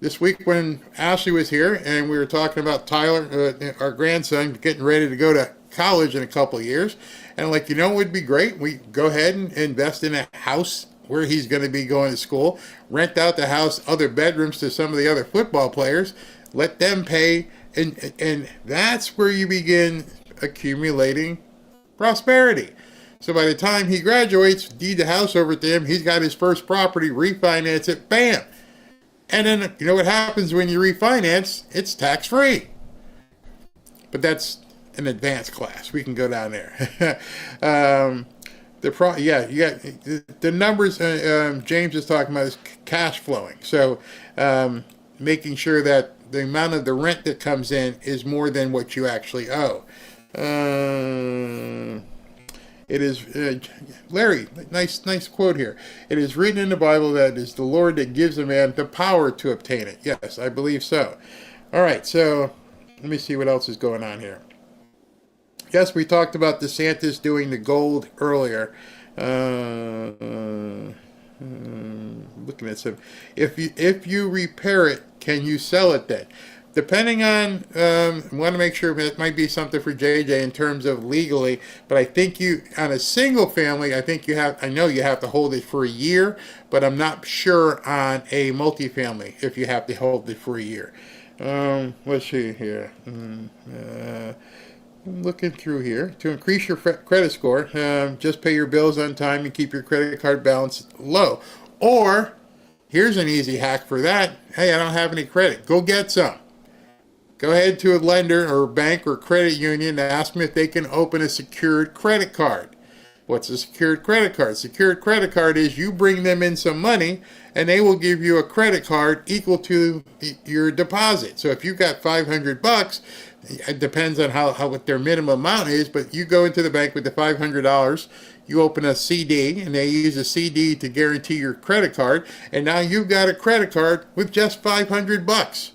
This week when Ashley was here and we were talking about Tyler, our grandson, getting ready to go to college in a couple of years, and like, it would be great. We go ahead and invest in a house where he's going to be going to school, rent out the house, other bedrooms to some of the other football players, let them pay, and that's where you begin accumulating prosperity. So by the time he graduates, deed the house over to him, he's got his first property, refinance it, bam. And then, you know what happens when you refinance? It's tax-free. But that's an advanced class. We can go down there. You got the numbers James is talking about is cash flowing. So making sure that the amount of the rent that comes in is more than what you actually owe. It is, Larry, nice quote here. It is written in the Bible that it is the Lord that gives a man the power to obtain it. Yes, I believe so. All right, so let me see what else is going on here. Yes, we talked about DeSantis doing the gold earlier. Looking at some. If you repair it, can you sell it then? Depending on, I want to make sure that might be something for JJ in terms of legally, but I think on a single family, I know you have to hold it for a year, but I'm not sure on a multifamily if you have to hold it for a year. Let's see here. I'm looking through here. To increase your credit score, just pay your bills on time and keep your credit card balance low. Or, here's an easy hack for that. Hey, I don't have any credit. Go get some. Go ahead to a lender or bank or credit union and ask them if they can open a secured credit card. What's a secured credit card? Secured credit card is you bring them in some money and they will give you a credit card equal to your deposit. So if you've got $500, it depends on what their minimum amount is, but you go into the bank with the $500, you open a CD, and they use a CD to guarantee your credit card, and now you've got a credit card with just $500.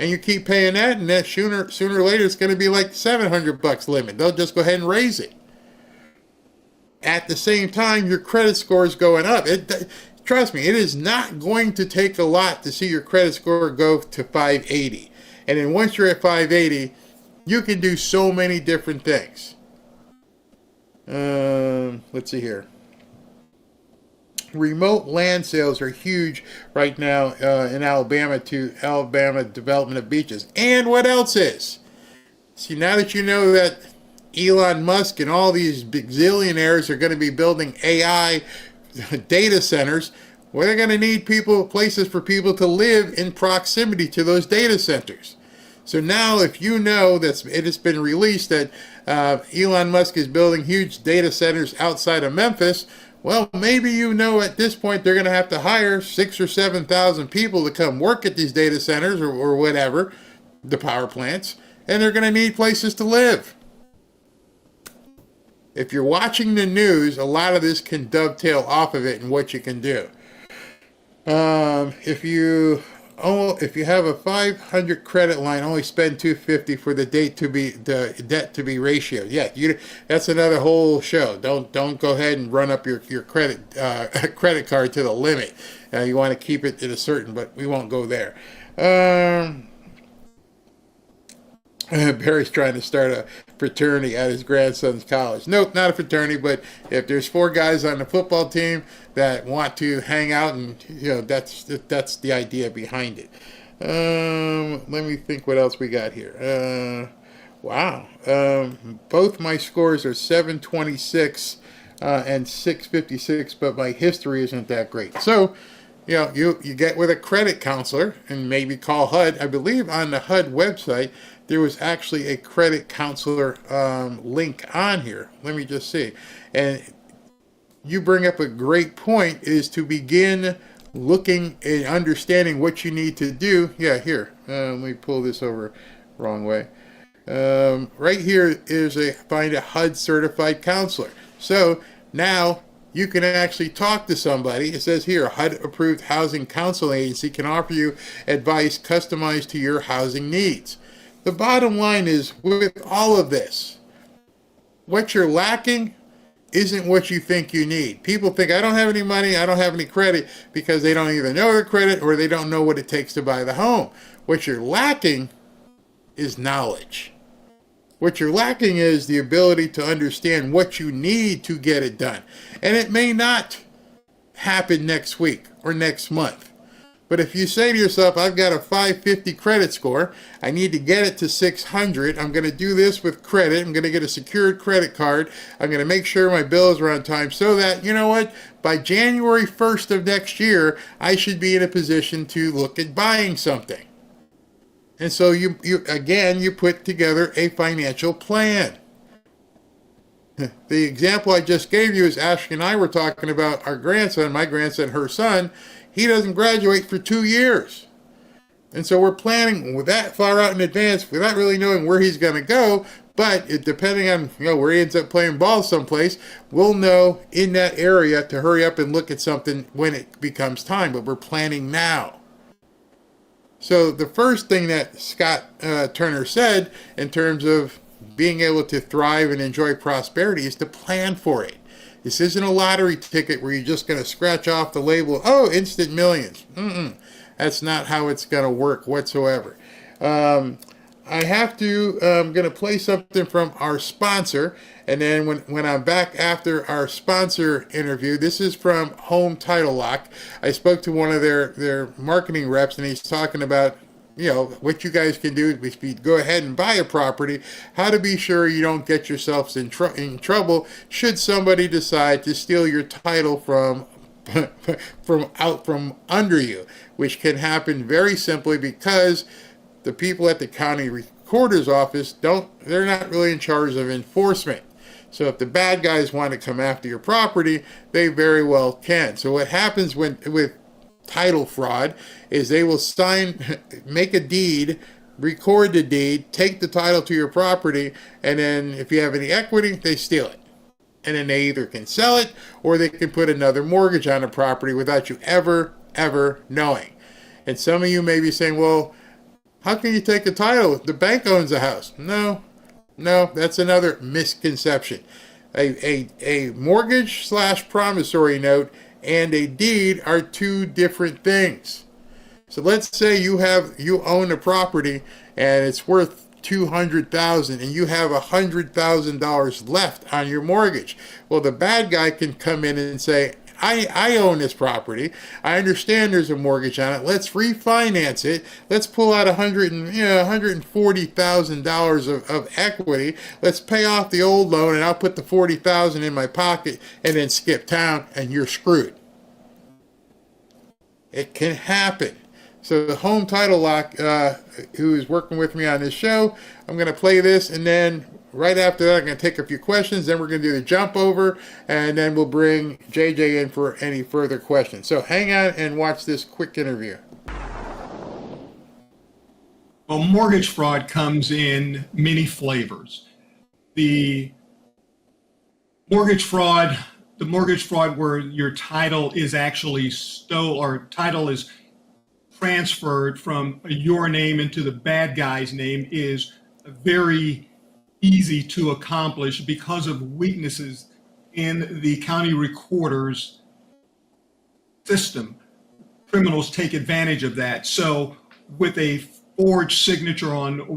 And you keep paying that, and that sooner or later it's going to be like $700 limit. They'll just go ahead and raise it. At the same time, your credit score is going up. Trust me, it is not going to take a lot to see your credit score go to 580. And then once you're at 580, you can do so many different things. Let's see here. Remote land sales are huge right now in Alabama development of beaches. And what else is? See, now that you know that Elon Musk and all these big zillionaires are going to be building AI data centers, well, they're going to need places for people to live in proximity to those data centers. So now if you know that it has been released that Elon Musk is building huge data centers outside of Memphis, well, maybe you know at this point they're going to have to hire 6,000 or 7,000 people to come work at these data centers or whatever, the power plants, and they're going to need places to live. if you're watching the news, a lot of this can dovetail off of it and what you can do. If you have a 500 credit line, only spend 250 for the debt to be ratioed. Yeah, that's another whole show. Don't go ahead and run up your credit card to the limit. You want to keep it at a certain, but we won't go there. Barry's trying to start a fraternity at his grandson's college. Nope, not a fraternity, but if there's 4 guys on the football team that want to hang out, and that's the idea behind it. Let me think what else we got here. Wow. Both my scores are 726 and 656, but my history isn't that great. So, you get with a credit counselor and maybe call HUD. I believe on the HUD website, there was actually a credit counselor link on here. Let me just see. And you bring up a great point, is to begin looking and understanding what you need to do. Yeah, here. Let me pull this over wrong way. Right here is find a HUD certified counselor. So now you can actually talk to somebody. It says here, a HUD approved housing counseling agency can offer you advice customized to your housing needs. The bottom line is, with all of this, what you're lacking isn't what you think you need. People think, I don't have any money, I don't have any credit, because they don't either know their credit or they don't know what it takes to buy the home. What you're lacking is knowledge. What you're lacking is the ability to understand what you need to get it done. And it may not happen next week or next month. But if you say to yourself, I've got a 550 credit score, I need to get it to 600, I'm going to do this with credit, I'm going to get a secured credit card, I'm going to make sure my bills are on time, so that, by January 1st of next year, I should be in a position to look at buying something. And so you put together a financial plan. The example I just gave you is Ashley and I were talking about our grandson, my grandson, her son. He doesn't graduate for 2 years. And so we're planning with that far out in advance without really knowing where he's going to go. But depending on where he ends up playing ball someplace, we'll know in that area to hurry up and look at something when it becomes time. But we're planning now. So the first thing that Scott Turner said in terms of being able to thrive and enjoy prosperity is to plan for it. This isn't a lottery ticket where you're just going to scratch off the label, instant millions. That's not how it's going to work whatsoever. I'm going to play something from our sponsor, and then when I'm back after our sponsor interview, this is from Home Title Lock. I spoke to one of their marketing reps, and he's talking about what you guys can do if you go ahead and buy a property, how to be sure you don't get yourselves in trouble should somebody decide to steal your title from under you, which can happen very simply because the people at the county recorder's office they're not really in charge of enforcement. So if the bad guys want to come after your property, they very well can. So what happens with title fraud is they will make a deed, record the deed, take the title to your property, and then if you have any equity, they steal it. And then they either can sell it or they can put another mortgage on the property without you ever knowing. And some of you may be saying, well, how can you take a title? The bank owns the house. No, that's another misconception. A mortgage / promissory note and a deed are 2 different things. So let's say you own a property and it's worth $200,000 and you have $100,000 left on your mortgage. Well, the bad guy can come in and say, I own this property. I understand there's a mortgage on it. Let's refinance it. Let's pull out $140,000 of equity. Let's pay off the old loan, and I'll put the $40,000 in my pocket and then skip town, and you're screwed. It can happen. So the Home Title Lock, who is working with me on this show, I'm going to play this, and then right after that, I'm going to take a few questions. Then we're going to do the jump over, and then we'll bring JJ in for any further questions. So hang on and watch this quick interview.
Well, mortgage fraud comes in many flavors. The Mortgage fraud, the mortgage fraud where your title is actually or title is transferred from your name into the bad guy's name, is very easy to accomplish because of weaknesses in the county recorder's system. Criminals take advantage of that. So with a forged signature on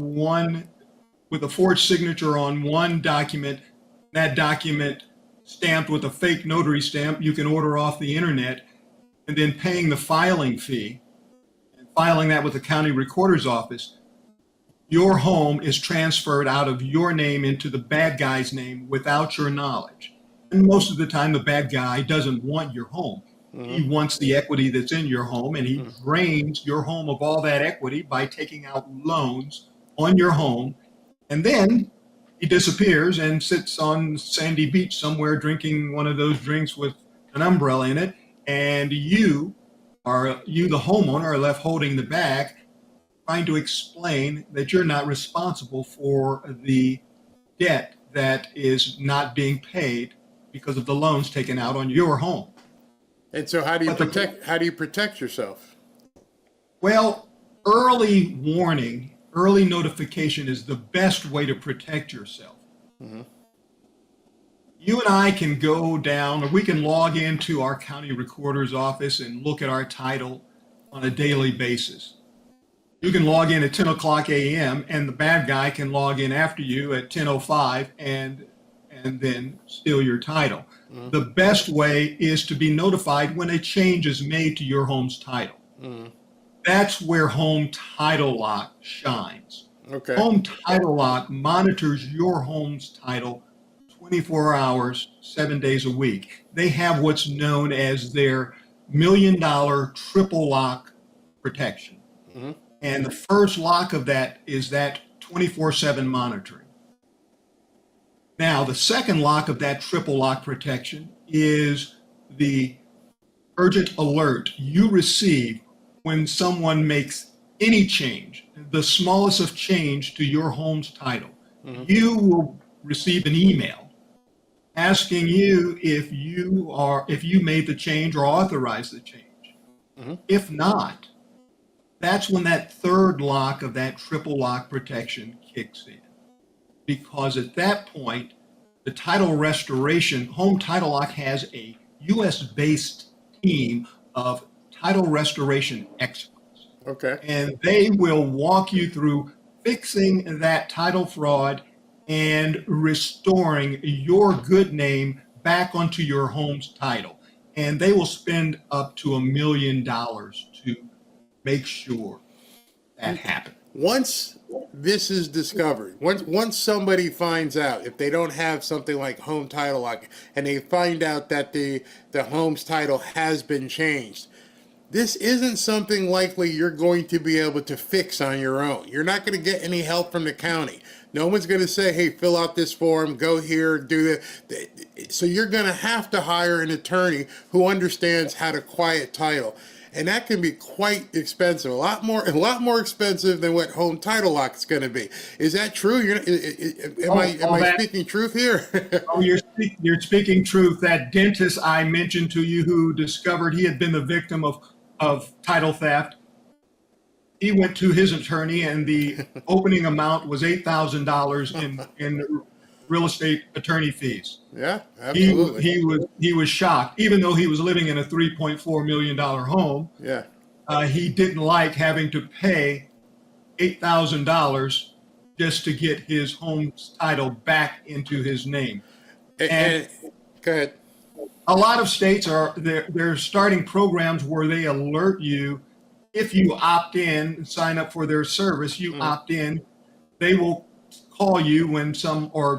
one document, that document stamped with a fake notary stamp, you can order off the internet, and then paying the filing fee and filing that with the county recorder's office, your home is transferred out of your name into the bad guy's name without your knowledge. And most of the time, the bad guy doesn't want your home. He wants the equity that's in your home, and he drains your home of all that equity by taking out loans on your home. And then he disappears and sits on sandy beach somewhere drinking one of those drinks with an umbrella in it. And you, the homeowner, are left holding the bag, trying to explain that you're not responsible for the debt that is not being paid because of the loans taken out on your home.
And so how do you protect yourself?
Well, early warning, early notification is the best way to protect yourself. You and I can go down, or we can log into our county recorder's office and look at our title on a daily basis. You can log in at 10 o'clock a.m. and the bad guy can log in after you at 10:05 and then steal your title. The best way is to be notified when a change is made to your home's title. That's where Home Title Lock shines.
Okay.
Home Title Lock monitors your home's title 24 hours, 7 days a week. They have what's known as their $1 million triple lock protection. And the first lock of that is that 24/7 monitoring. Now, the second lock of that triple lock protection is the urgent alert you receive when someone makes any change, the smallest of change to your home's title. You will receive an email asking you if you made the change or authorized the change. If not, that's when that third lock of that triple lock protection kicks in. Because at that point, the title restoration, Home Title Lock has a US-based team of title restoration experts.
Okay.
And they will walk you through fixing that title fraud and restoring your good name back onto your home's title. And they will spend up to $1 million to make sure that happens.
Once this is discovered, once somebody finds out, if they don't have something like Home Title Lock, and they find out that the home's title has been changed, this isn't something likely you're going to be able to fix on your own. You're not going to get any help from the county. No one's going to say, hey, fill out this form, go here, do that. So you're going to have to hire an attorney who understands how to quiet title. And that can be quite expensive, a lot more expensive than what Home Title Lock is going to be. Is that true? Am I speaking truth here?
You're speaking truth. That dentist I mentioned to you who discovered he had been the victim of title theft, he went to his attorney and the opening amount was $8,000 in real estate attorney fees.
Yeah, absolutely.
He was shocked, even though he was living in a $3.4 million home.
Yeah,
he didn't like having to pay $8,000 just to get his home's title back into his name.
And go ahead.
A lot of states they're starting programs where they alert you if you opt in and sign up for their service. You opt in, they will call you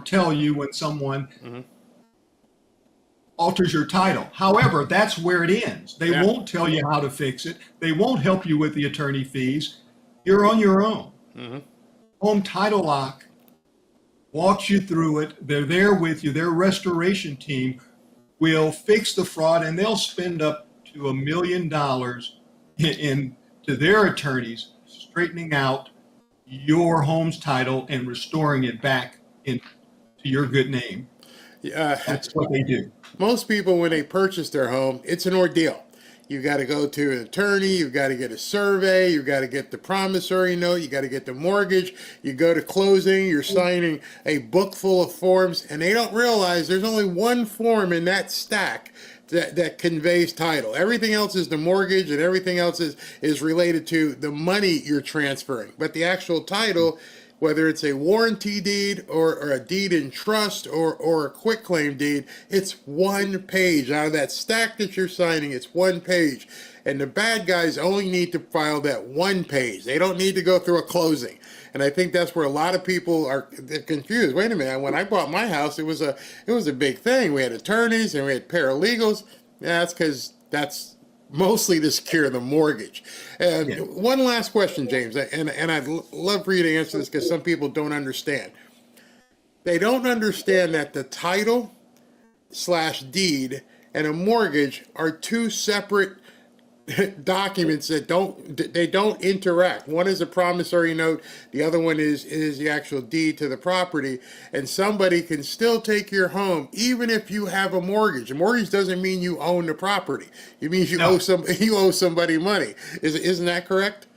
tell you when someone alters your title. However, that's where it ends. They won't tell you how to fix it. They won't help you with the attorney fees. You're on your own. Home Title Lock walks you through it. They're there with you. Their restoration team will fix the fraud, and they'll spend up to $1 million to their attorneys straightening out your home's title and restoring it back into your good name. That's what they do.
Most people, when they purchase their home, it's an ordeal. You got to go to an attorney. You've got to get a survey. You've got to get the promissory note. You got to get the mortgage. You go to closing. You're signing a book full of forms, and they don't realize there's only one form in that stack that conveys title. Everything else is the mortgage, and everything else is related to the money you're transferring. But the actual title, whether it's a warranty deed or a deed in trust or a quitclaim deed, it's one page. Out of that stack that you're signing, it's one page. And the bad guys only need to file that one page. They don't need to go through a closing. And I think that's where a lot of people are confused. Wait a minute, when I bought my house, it was a big thing. We had attorneys and we had paralegals. Yeah, that's because that's mostly to secure the mortgage. And one last question, James, and I'd love for you to answer this because some people don't understand. They don't understand that the title / deed and a mortgage are two separate documents that don't interact. One is a promissory note, the other one is the actual deed to the property, and somebody can still take your home even if you have a mortgage. A mortgage doesn't mean you own the property. It means you owe somebody money. Isn't that correct?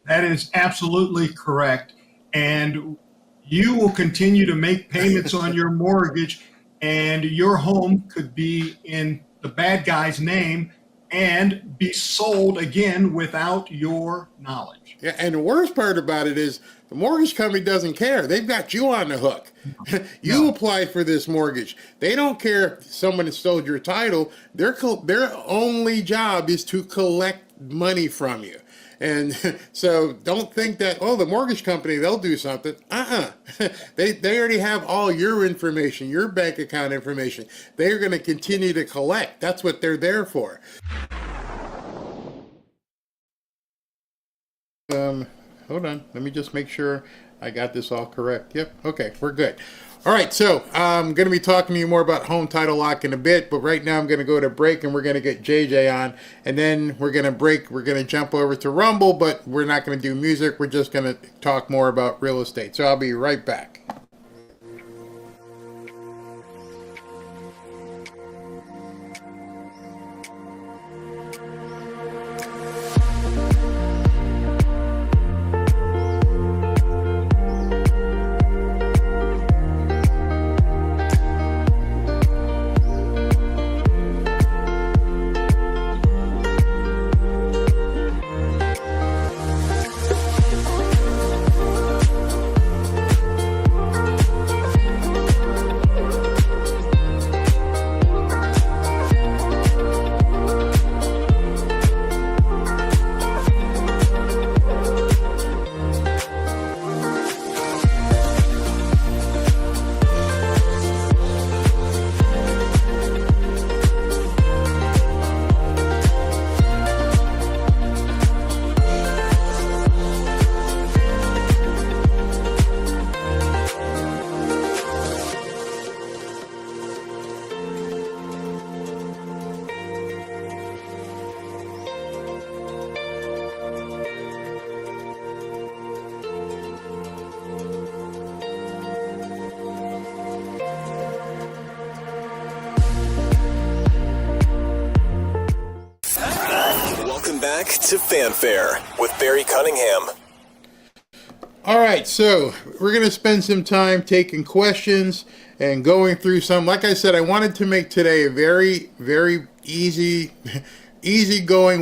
That is absolutely correct. And you will continue to make payments on your mortgage, and your home could be in the bad guy's name and be sold again without your knowledge.
Yeah, and the worst part about it is the mortgage company doesn't care. They've got you on the hook. You applied for this mortgage. They don't care if someone has stole your title. Their only job is to collect money from you. And so don't think that, the mortgage company, they'll do something. They already have all your information, your bank account information. They're going to continue to collect. That's what they're there for. Hold on. Let me just make sure I got this all correct. Yep. Okay, we're good. All right, so I'm going to be talking to you more about home title lock in a bit, but right now I'm going to go to break and we're going to get JJ on, and then we're going to break. We're going to jump over to Rumble, but we're not going to do music. We're just going to talk more about real estate. So I'll be right back.
Back to Fanfare with Barry Cunningham.
All right, so we're going to spend some time taking questions and going through some. Like I said, I wanted to make today a very, very easygoing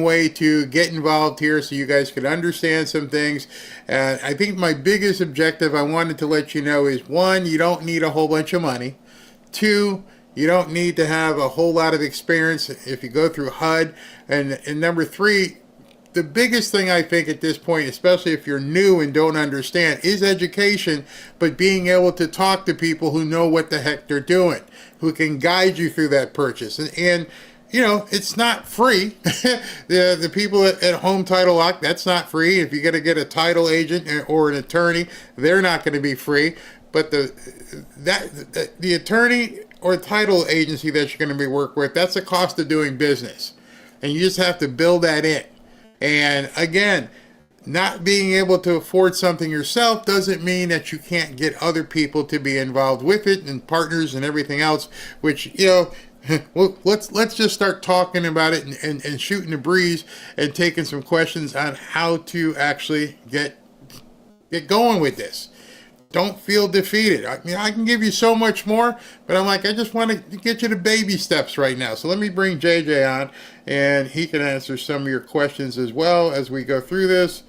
way to get involved here so you guys could understand some things. And I think my biggest objective I wanted to let you know is, one, you don't need a whole bunch of money. Two, you don't need to have a whole lot of experience if you go through HUD. And number three, the biggest thing I think at this point, especially if you're new and don't understand, is education, but being able to talk to people who know what the heck they're doing, who can guide you through that purchase. And you know, it's not free. The people at Home Title Lock, that's not free. If you're going to get a title agent or an attorney, they're not going to be free. But the attorney or title agency that you're going to be work with, that's the cost of doing business. And you just have to build that in. And again, not being able to afford something yourself doesn't mean that you can't get other people to be involved with it and partners and everything else, which, well, let's just start talking about it and shooting the breeze and taking some questions on how to actually get going with this. Don't feel defeated. I mean, I can give you so much more, but I'm like, I just want to get you to baby steps right now. So let me bring JJ on, and he can answer some of your questions as well as we go through this.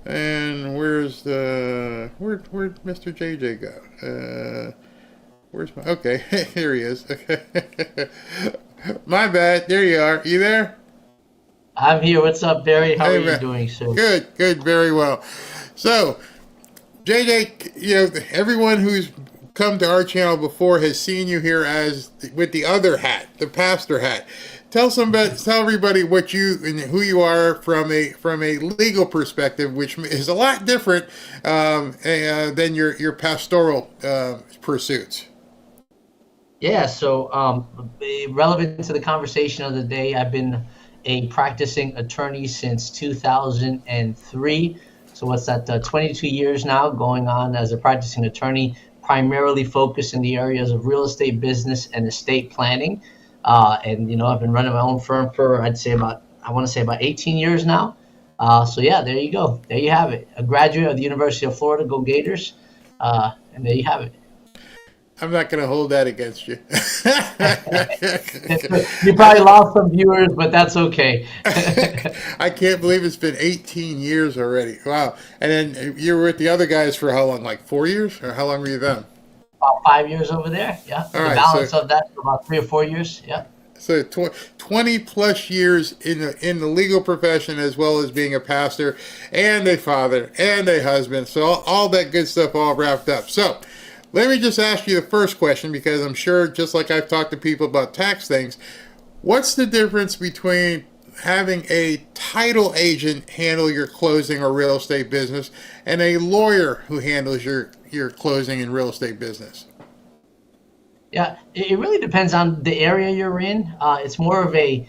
And where'd Mr. JJ go? Where's my? Okay, here he is. My bad. There you are. You there?
I'm here. What's up, Barry? How
Hey,
are you
man.
doing, sir?
Good, very well. So, JJ, everyone who's come to our channel before has seen you here as with the other hat, the pastor hat. Tell everybody what you and who you are from a legal perspective, which is a lot different than your pastoral pursuits.
Yeah, so relevant to the conversation of the day, I've been a practicing attorney since 2003. So what's that, 22 years now going on as a practicing attorney, primarily focused in the areas of real estate business and estate planning. And, I've been running my own firm for, I want to say about 18 years now. So yeah, there you go. There you have it. A graduate of the University of Florida, go Gators. And there you have it.
I'm not going to hold that against you.
You probably lost some viewers, but that's okay.
I can't believe it's been 18 years already. Wow. And then you were with the other guys for how long? Like 4 years? Or how long were you then?
About 5 years over there. Yeah.
All
the
right,
balance of that for about 3 or 4 years. Yeah.
So 20 plus years in the legal profession, as well as being a pastor and a father and a husband. So all that good stuff all wrapped up. So let me just ask you the first question, because I'm sure, just like I've talked to people about tax things, what's the difference between having a title agent handle your closing or real estate business and a lawyer who handles your closing and real estate business?
Yeah, it really depends on the area you're in. It's more of a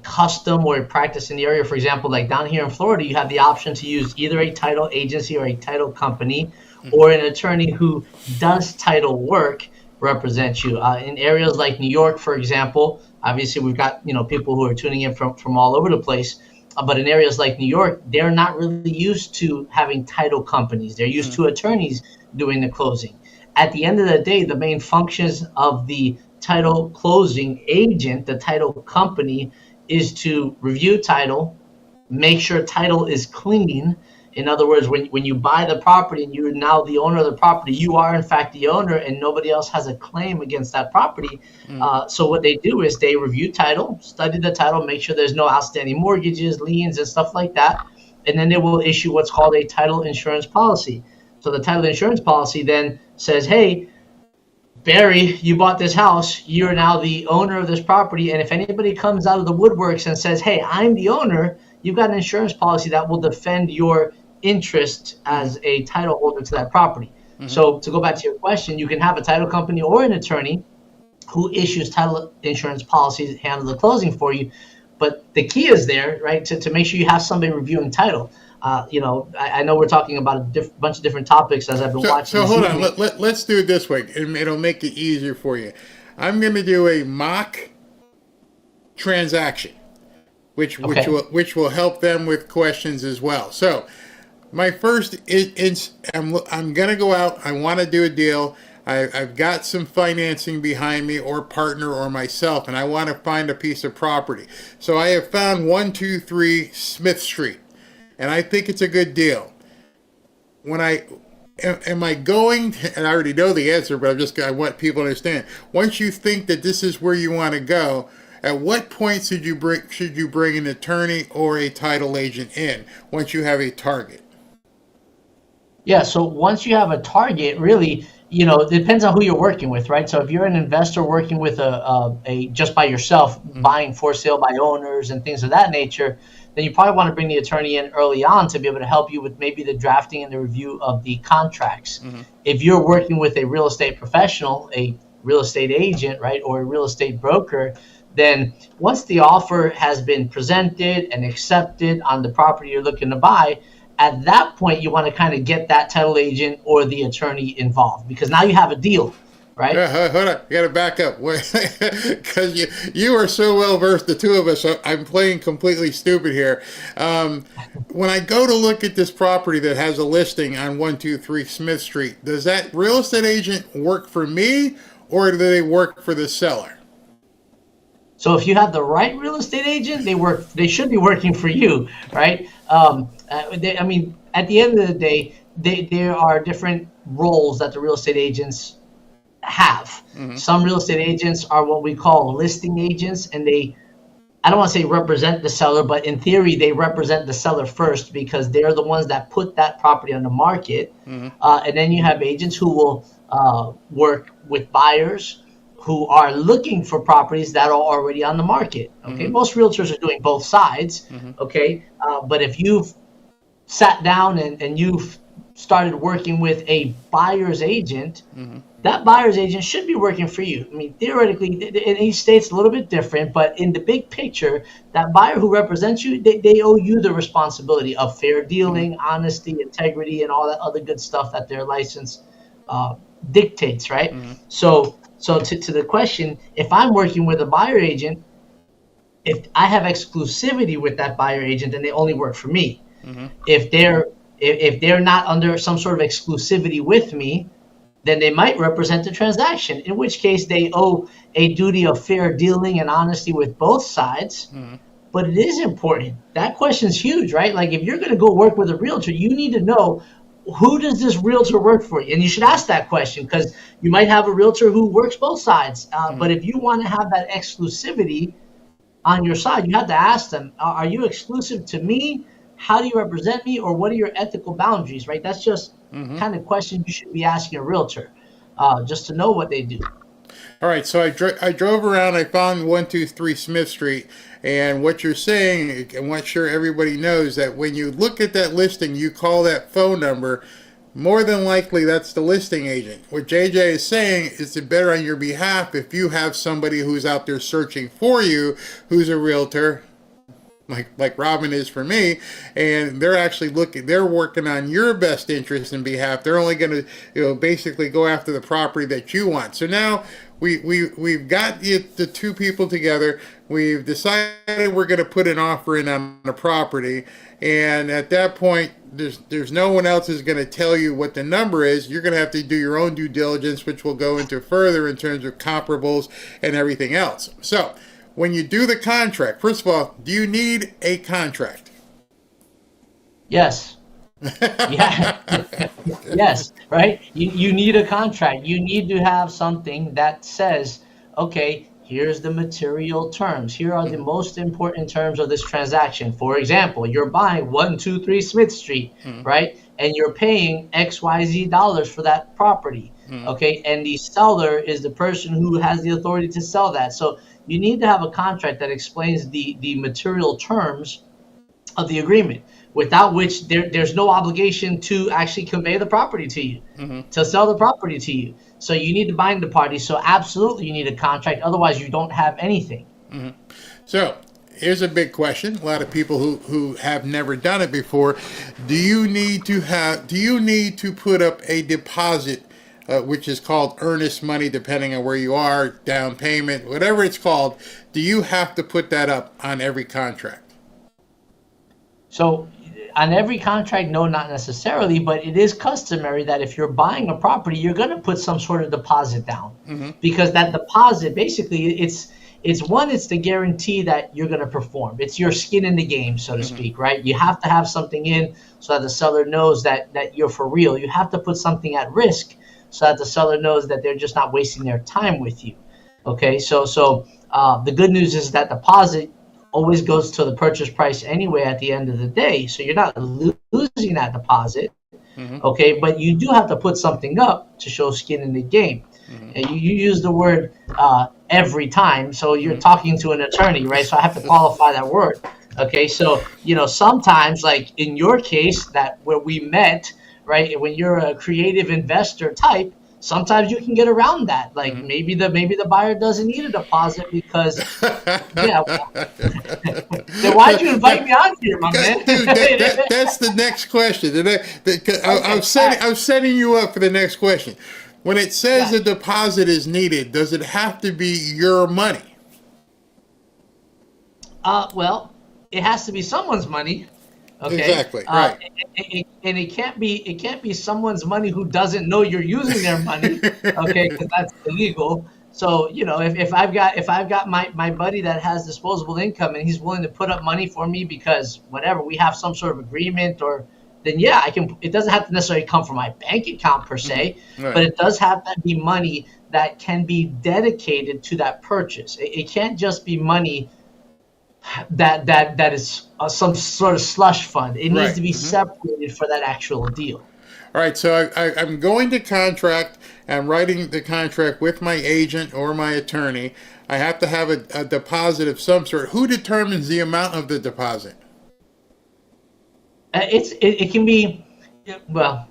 custom or a practice in the area. For example, like down here in Florida, you have the option to use either a title agency or a title company, or an attorney who does title work represent you. In areas like New York, for example, obviously we've got people who are tuning in from all over the place. But in areas like New York, they're not really used to having title companies. They're used to attorneys doing the closing. At the end of the day, the main functions of the title closing agent, the title company, is to review title, make sure title is clean. In other words, when you buy the property and you're now the owner of the property, you are in fact the owner and nobody else has a claim against that property. So what they do is they review title, study the title, make sure there's no outstanding mortgages, liens, and stuff like that. And then they will issue what's called a title insurance policy. So the title insurance policy then says, hey, Barry, you bought this house. You're now the owner of this property. And if anybody comes out of the woodworks and says, hey, I'm the owner, you've got an insurance policy that will defend your interest as a title holder to that property. So to go back to your question, you can have a title company or an attorney who issues title insurance policies, handle the closing for you. But the key is there, right, to make sure you have somebody reviewing title. I know we're talking about a bunch of different topics as I've been watching.
So hold on, let's do it this way, and it'll make it easier for you. I'm going to do a mock transaction, which will help them with questions as well. So my first I'm going to go out. I want to do a deal. I've got some financing behind me, or partner, or myself, and I want to find a piece of property. So I have found 123 Smith Street, and I think it's a good deal. Am I going, and I already know the answer, but I want people to understand. Once you think that this is where you want to go, at what point should you bring an attorney or a title agent in once you have a target?
Yeah, so once you have a target, really, it depends on who you're working with, right? So if you're an investor working with a just by yourself, buying for sale by owners and things of that nature, then you probably want to bring the attorney in early on to be able to help you with maybe the drafting and the review of the contracts. If you're working with a real estate professional, a real estate agent, right, or a real estate broker, then once the offer has been presented and accepted on the property you're looking to buy, at that point, you want to kind of get that title agent or the attorney involved, because now you have a deal, right?
Hold on, you got to back up, because you are so well versed, the two of us. So I'm playing completely stupid here. When I go to look at this property that has a listing on 123 Smith Street, does that real estate agent work for me, or do they work for the seller?
So if you have the right real estate agent, they should be working for you, right? I mean, at the end of the day, there are different roles that the real estate agents have. Mm-hmm. Some real estate agents are what we call listing agents, and I don't want to say represent the seller, but in theory, they represent the seller first, because they're the ones that put that property on the market. Mm-hmm. And then you have agents who will work with buyers who are looking for properties that are already on the market. Okay, mm-hmm. Most realtors are doing both sides. Mm-hmm. Okay, but if you've sat down and you've started working with a buyer's agent, mm-hmm. that buyer's agent should be working for you. I mean, theoretically, in each state's a little bit different, but in the big picture, that buyer who represents you, they owe you the responsibility of fair dealing, mm-hmm. honesty, integrity, and all that other good stuff that their license dictates, right? Mm-hmm. So to the question, if I'm working with a buyer agent, if I have exclusivity with that buyer agent, then they only work for me. Mm-hmm. If they're not under some sort of exclusivity with me, then they might represent the transaction, in which case they owe a duty of fair dealing and honesty with both sides. Mm-hmm. But it is important. That question's huge, right? Like, if you're going to go work with a realtor, you need to know, who does this realtor work for? And you should ask that question, because you might have a realtor who works both sides. Mm-hmm. But if you want to have that exclusivity on your side, you have to ask them, are you exclusive to me? How do you represent me? Or what are your ethical boundaries, right? That's just mm-hmm. kind of question you should be asking a realtor, just to know what they do.
All right, so I drove around, I found 123 Smith Street, and what you're saying, I want sure everybody knows that when you look at that listing, you call that phone number, more than likely that's the listing agent. What JJ is saying is to better on your behalf if you have somebody who's out there searching for you, who's a realtor, like Robin is for me, and they're actually they're working on your best interest and behalf. They're only going to, basically go after the property that you want. So now we've got the two people together. We've decided we're going to put an offer in on the property, and at that point, there's no one else is going to tell you what the number is. You're going to have to do your own due diligence, which we'll go into further in terms of comparables and everything else. So when you do the contract, first of all, do you need a contract?
Yes. Yeah. Yes, right? You need a contract. You need to have something that says, okay, here's the material terms. Here are the most important terms of this transaction. For example, you're buying 123 Smith Street, right? And you're paying XYZ dollars for that property, okay? And the seller is the person who has the authority to sell that. So you need to have a contract that explains the material terms of the agreement, without which there's no obligation to actually convey the property to you, to sell the property to you. So you need to bind the parties. So absolutely you need a contract. Otherwise you don't have anything. Mm-hmm.
So here's a big question. A lot of people who have never done it before. Do you need to put up a deposit, which is called earnest money, depending on where you are, down payment, whatever it's called? Do you have to put that up on every contract?
So on every contract, no, not necessarily, but it is customary that if you're buying a property, you're going to put some sort of deposit down, because that deposit, basically, it's the guarantee that you're going to perform. It's your skin in the game, so to speak, right? You have to have something in so that the seller knows that you're for real. You have to put something at risk so that the seller knows that they're just not wasting their time with you. Okay, so the good news is that deposit always goes to the purchase price anyway at the end of the day, so you're not losing that deposit. Okay, but you do have to put something up to show skin in the game. And you use the word every time, so you're talking to an attorney, right? So I have to qualify that word. Okay, so sometimes, like in your case, that where we met, right, when you're a creative investor type, Sometimes you can get around that. Like maybe the buyer doesn't need a deposit because yeah. Then why'd you invite me on here, my man?
Dude, that's the next question. I'm setting you up for the next question. When it says a deposit is needed, does it have to be your money?
Well, it has to be someone's money. Okay.
Exactly. Right.
And it can't be someone's money who doesn't know you're using their money. Okay, because that's illegal. So if I've got my buddy that has disposable income and he's willing to put up money for me because whatever, we have some sort of agreement, or then yeah, I can. It doesn't have to necessarily come from my bank account per se,
Right.
but it does have to be money that can be dedicated to that purchase. It can't just be money that is some sort of slush fund. It needs
Right.
to be separated for that actual deal.
All right, so I'm going to contract. I'm writing the contract with my agent or my attorney. I have to have a deposit of some sort. Who determines the amount of the deposit?
It can be, well,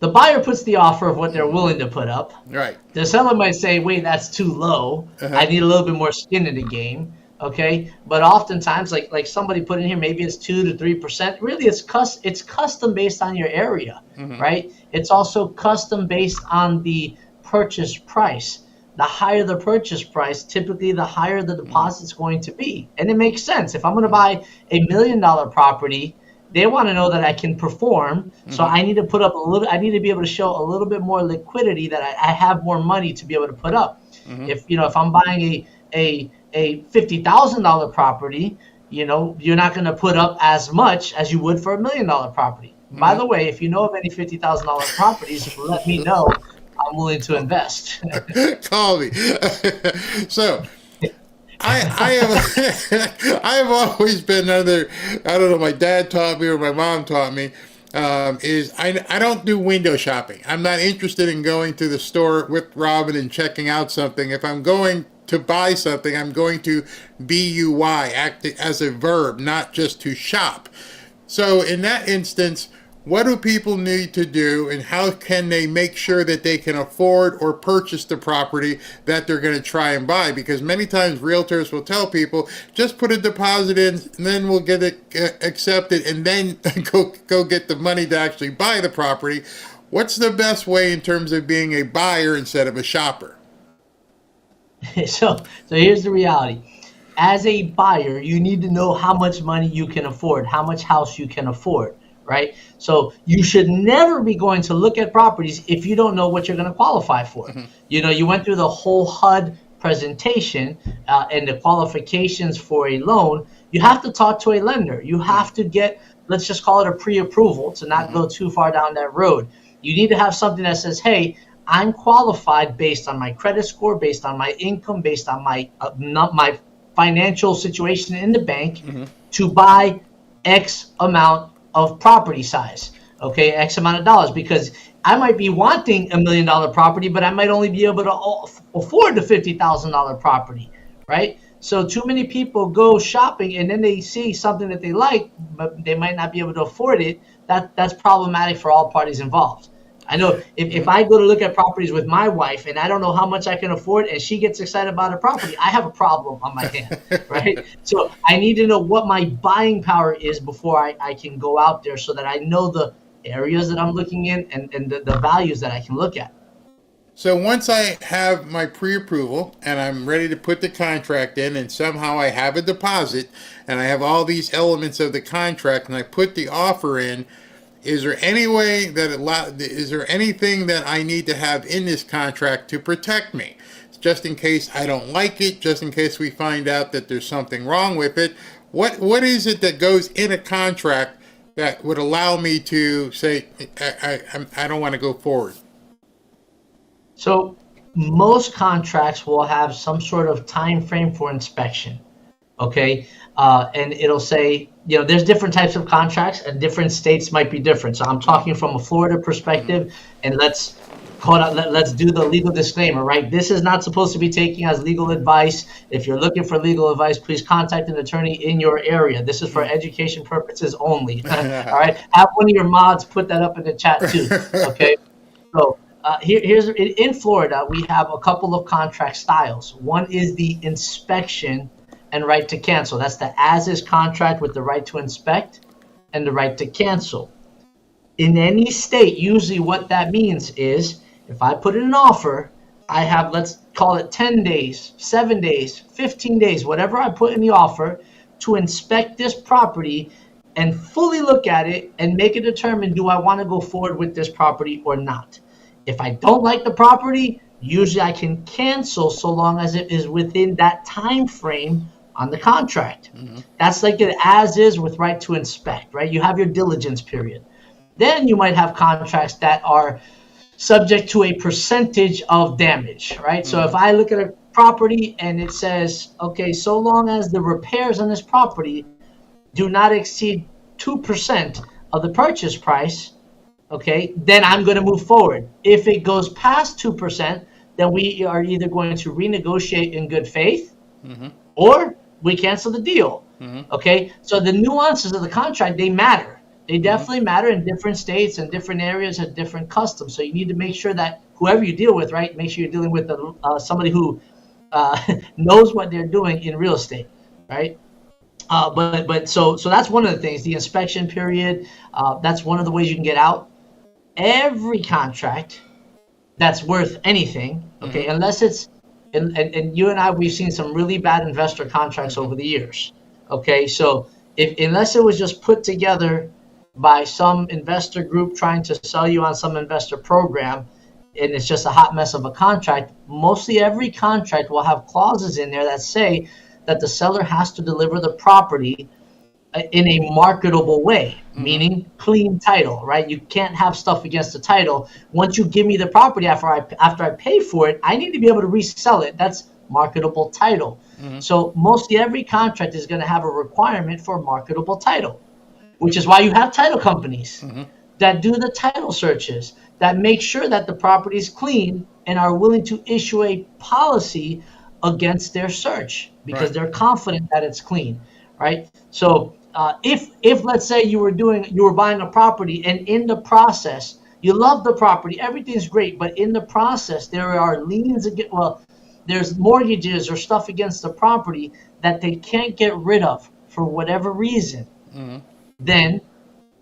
the buyer puts the offer of what they're willing to put up.
Right.
The seller might say, wait, that's too low. I need a little bit more skin in the game. Okay, but oftentimes, like somebody put in here, maybe it's 2 to 3%. Really, it's custom based on your area, right? It's also custom based on the purchase price. The higher the purchase price, typically the higher the deposit's going to be, and it makes sense. If I'm going to buy $1 million property, they want to know that I can perform. So I need to put up I need to be able to show a little bit more liquidity, that I have more money to be able to put up. If I'm buying a $50,000 property, you're not going to put up as much as you would for $1 million property. By the way, if you know of any $50,000 properties, let me know. I'm willing to invest.
Call me. So I have always been under, I don't know, my dad taught me or my mom taught me, is I don't do window shopping. I'm not interested in going to the store with Robin and checking out something. If I'm going to buy something, I'm going to BUY, act as a verb, not just to shop. So in that instance, what do people need to do, and how can they make sure that they can afford or purchase the property that they're going to try and buy? Because many times realtors will tell people, just put a deposit in, and then we'll get it accepted, and then go get the money to actually buy the property. What's the best way in terms of being a buyer instead of a shopper?
So here's the reality. As a buyer, you need to know how much money you can afford, how much house you can afford, right? So you should never be going to look at properties if you don't know what you're going to qualify for. You went through the whole HUD presentation and the qualifications for a loan. You have to talk to a lender. You have to get, let's just call it a pre-approval to not go too far down that road. You need to have something that says, hey, I'm qualified based on my credit score, based on my income, based on my my financial situation in the bank to buy X amount of property size, okay, X amount of dollars, because I might be wanting $1 million property, but I might only be able to afford the $50,000 property, right? So too many people go shopping and then they see something that they like, but they might not be able to afford it. That's problematic for all parties involved. I know if I go to look at properties with my wife and I don't know how much I can afford and she gets excited about a property, I have a problem on my hand, right? So I need to know what my buying power is before I can go out there, so that I know the areas that I'm looking in and the values that I can look at.
So once I have my pre-approval and I'm ready to put the contract in, and somehow I have a deposit and I have all these elements of the contract and I put the offer in, is there any way is there anything that I need to have in this contract to protect me? Just in case I don't like it, just in case we find out that there's something wrong with it. What is it that goes in a contract that would allow me to say, I don't want to go forward?
So most contracts will have some sort of time frame for inspection, okay? And it'll say, there's different types of contracts and different states might be different. So I'm talking from a Florida perspective, and let's do the legal disclaimer, right? This is not supposed to be taken as legal advice. If you're looking for legal advice, please contact an attorney in your area. This is for education purposes only. All right. Have one of your mods put that up in the chat too. Okay. So here's in Florida, we have a couple of contract styles. One is the inspection and right to cancel. That's the as-is contract with the right to inspect and the right to cancel. In any state, usually what that means is if I put in an offer, I have, let's call it 10 days, 7 days, 15 days, whatever I put in the offer to inspect this property and fully look at it and make a determine, do I want to go forward with this property or not? If I don't like the property, usually I can cancel so long as it is within that time frame on the contract. That's like an as is with right to inspect, right? You have your diligence period. Then you might have contracts that are subject to a percentage of damage, right? So if I look at a property and it says, okay, so long as the repairs on this property do not exceed 2% of the purchase price, okay, then I'm going to move forward. If it goes past 2%, then we are either going to renegotiate in good faith or we cancel the deal. Okay, so the nuances of the contract, they matter. They definitely matter in different states and different areas have different customs. So you need to make sure that whoever you deal with, right, make sure you're dealing with somebody who knows what they're doing in real estate, right? So that's one of the things, the inspection period. That's one of the ways you can get out. Every contract that's worth anything, okay, unless it's, and you and I, we've seen some really bad investor contracts over the years, okay? So unless it was just put together by some investor group trying to sell you on some investor program, and it's just a hot mess of a contract, mostly every contract will have clauses in there that say that the seller has to deliver the property in a marketable way, meaning clean title, right? You can't have stuff against the title. Once you give me the property after I pay for it, I need to be able to resell it. That's marketable title. So mostly every contract is going to have a requirement for marketable title, which is why you have title companies that do the title searches, that make sure that the property is clean and are willing to issue a policy against their search because they're confident that it's clean, right? So if let's say you were buying a property and in the process you love the property, everything's great, but in the process there are liens against, there's mortgages or stuff against the property that they can't get rid of for whatever reason, then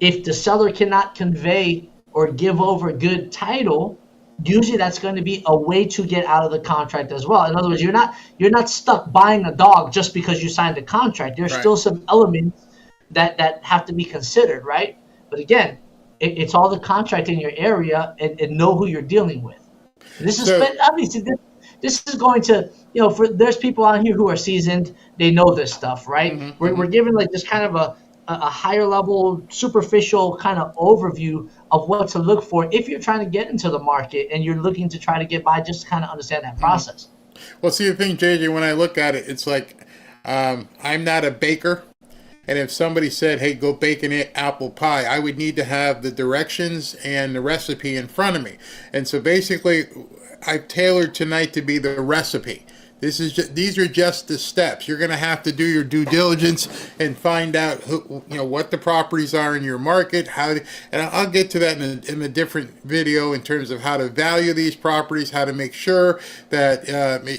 if the seller cannot convey or give over good title, usually that's going to be a way to get out of the contract as well. In other words, you're not stuck buying a dog just because you signed a contract. There's still some elements that have to be considered, right? But again, it's all the contract in your area and know who you're dealing with. This is obviously this is going to, there's people on here who are seasoned. They know this stuff, right? We're giving like this kind of a higher level, superficial kind of overview of what to look for if you're trying to get into the market and you're looking to try to get by, just to kind of understand that process.
Well, see, the thing, JJ, when I look at it, it's like I'm not a baker. And if somebody said, hey, go bake an apple pie, I would need to have the directions and the recipe in front of me. And so basically, I've tailored tonight to be the recipe. These are just the steps. You're going to have to do your due diligence and find out what the properties are in your market. And I'll get to that in a different video in terms of how to value these properties, how to make sure that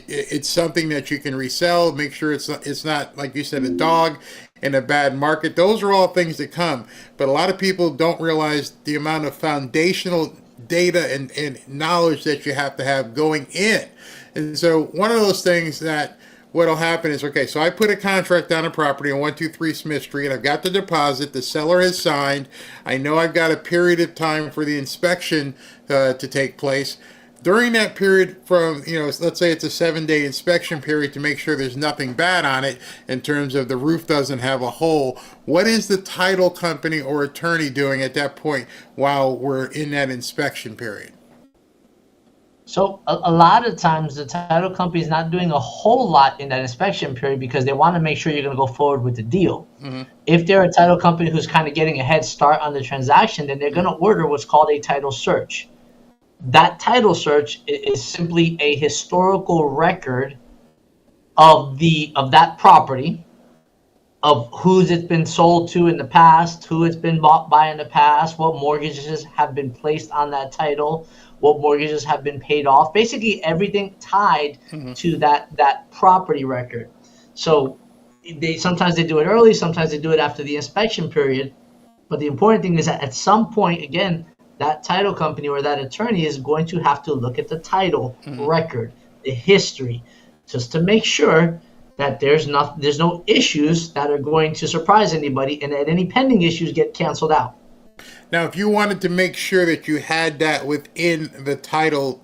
it's something that you can resell. Make sure it's not, like you said, a dog in a bad market. Those are all things that come. But a lot of people don't realize the amount of foundational data and knowledge that you have to have going in. And so one of those things that what'll happen is, okay, so I put a contract on a property on 123 Smith Street. I've got the deposit. The seller has signed. I know I've got a period of time for the inspection to take place. During that period from, let's say it's a 7-day inspection period to make sure there's nothing bad on it in terms of the roof doesn't have a hole. What is the title company or attorney doing at that point while we're in that inspection period?
So a lot of times the title company is not doing a whole lot in that inspection period because they want to make sure you're going to go forward with the deal. If they're a title company who's kind of getting a head start on the transaction, then they're going to order what's called a title search. That title search is simply a historical record of that property, of who's it's been sold to in the past, who it's been bought by in the past, what mortgages have been placed on that title, what mortgages have been paid off, basically everything tied to that property record. So sometimes they do it early, sometimes they do it after the inspection period. But the important thing is that at some point, again, that title company or that attorney is going to have to look at the title record, the history, just to make sure that there's no issues that are going to surprise anybody, and that any pending issues get canceled out.
Now, if you wanted to make sure that you had that within the title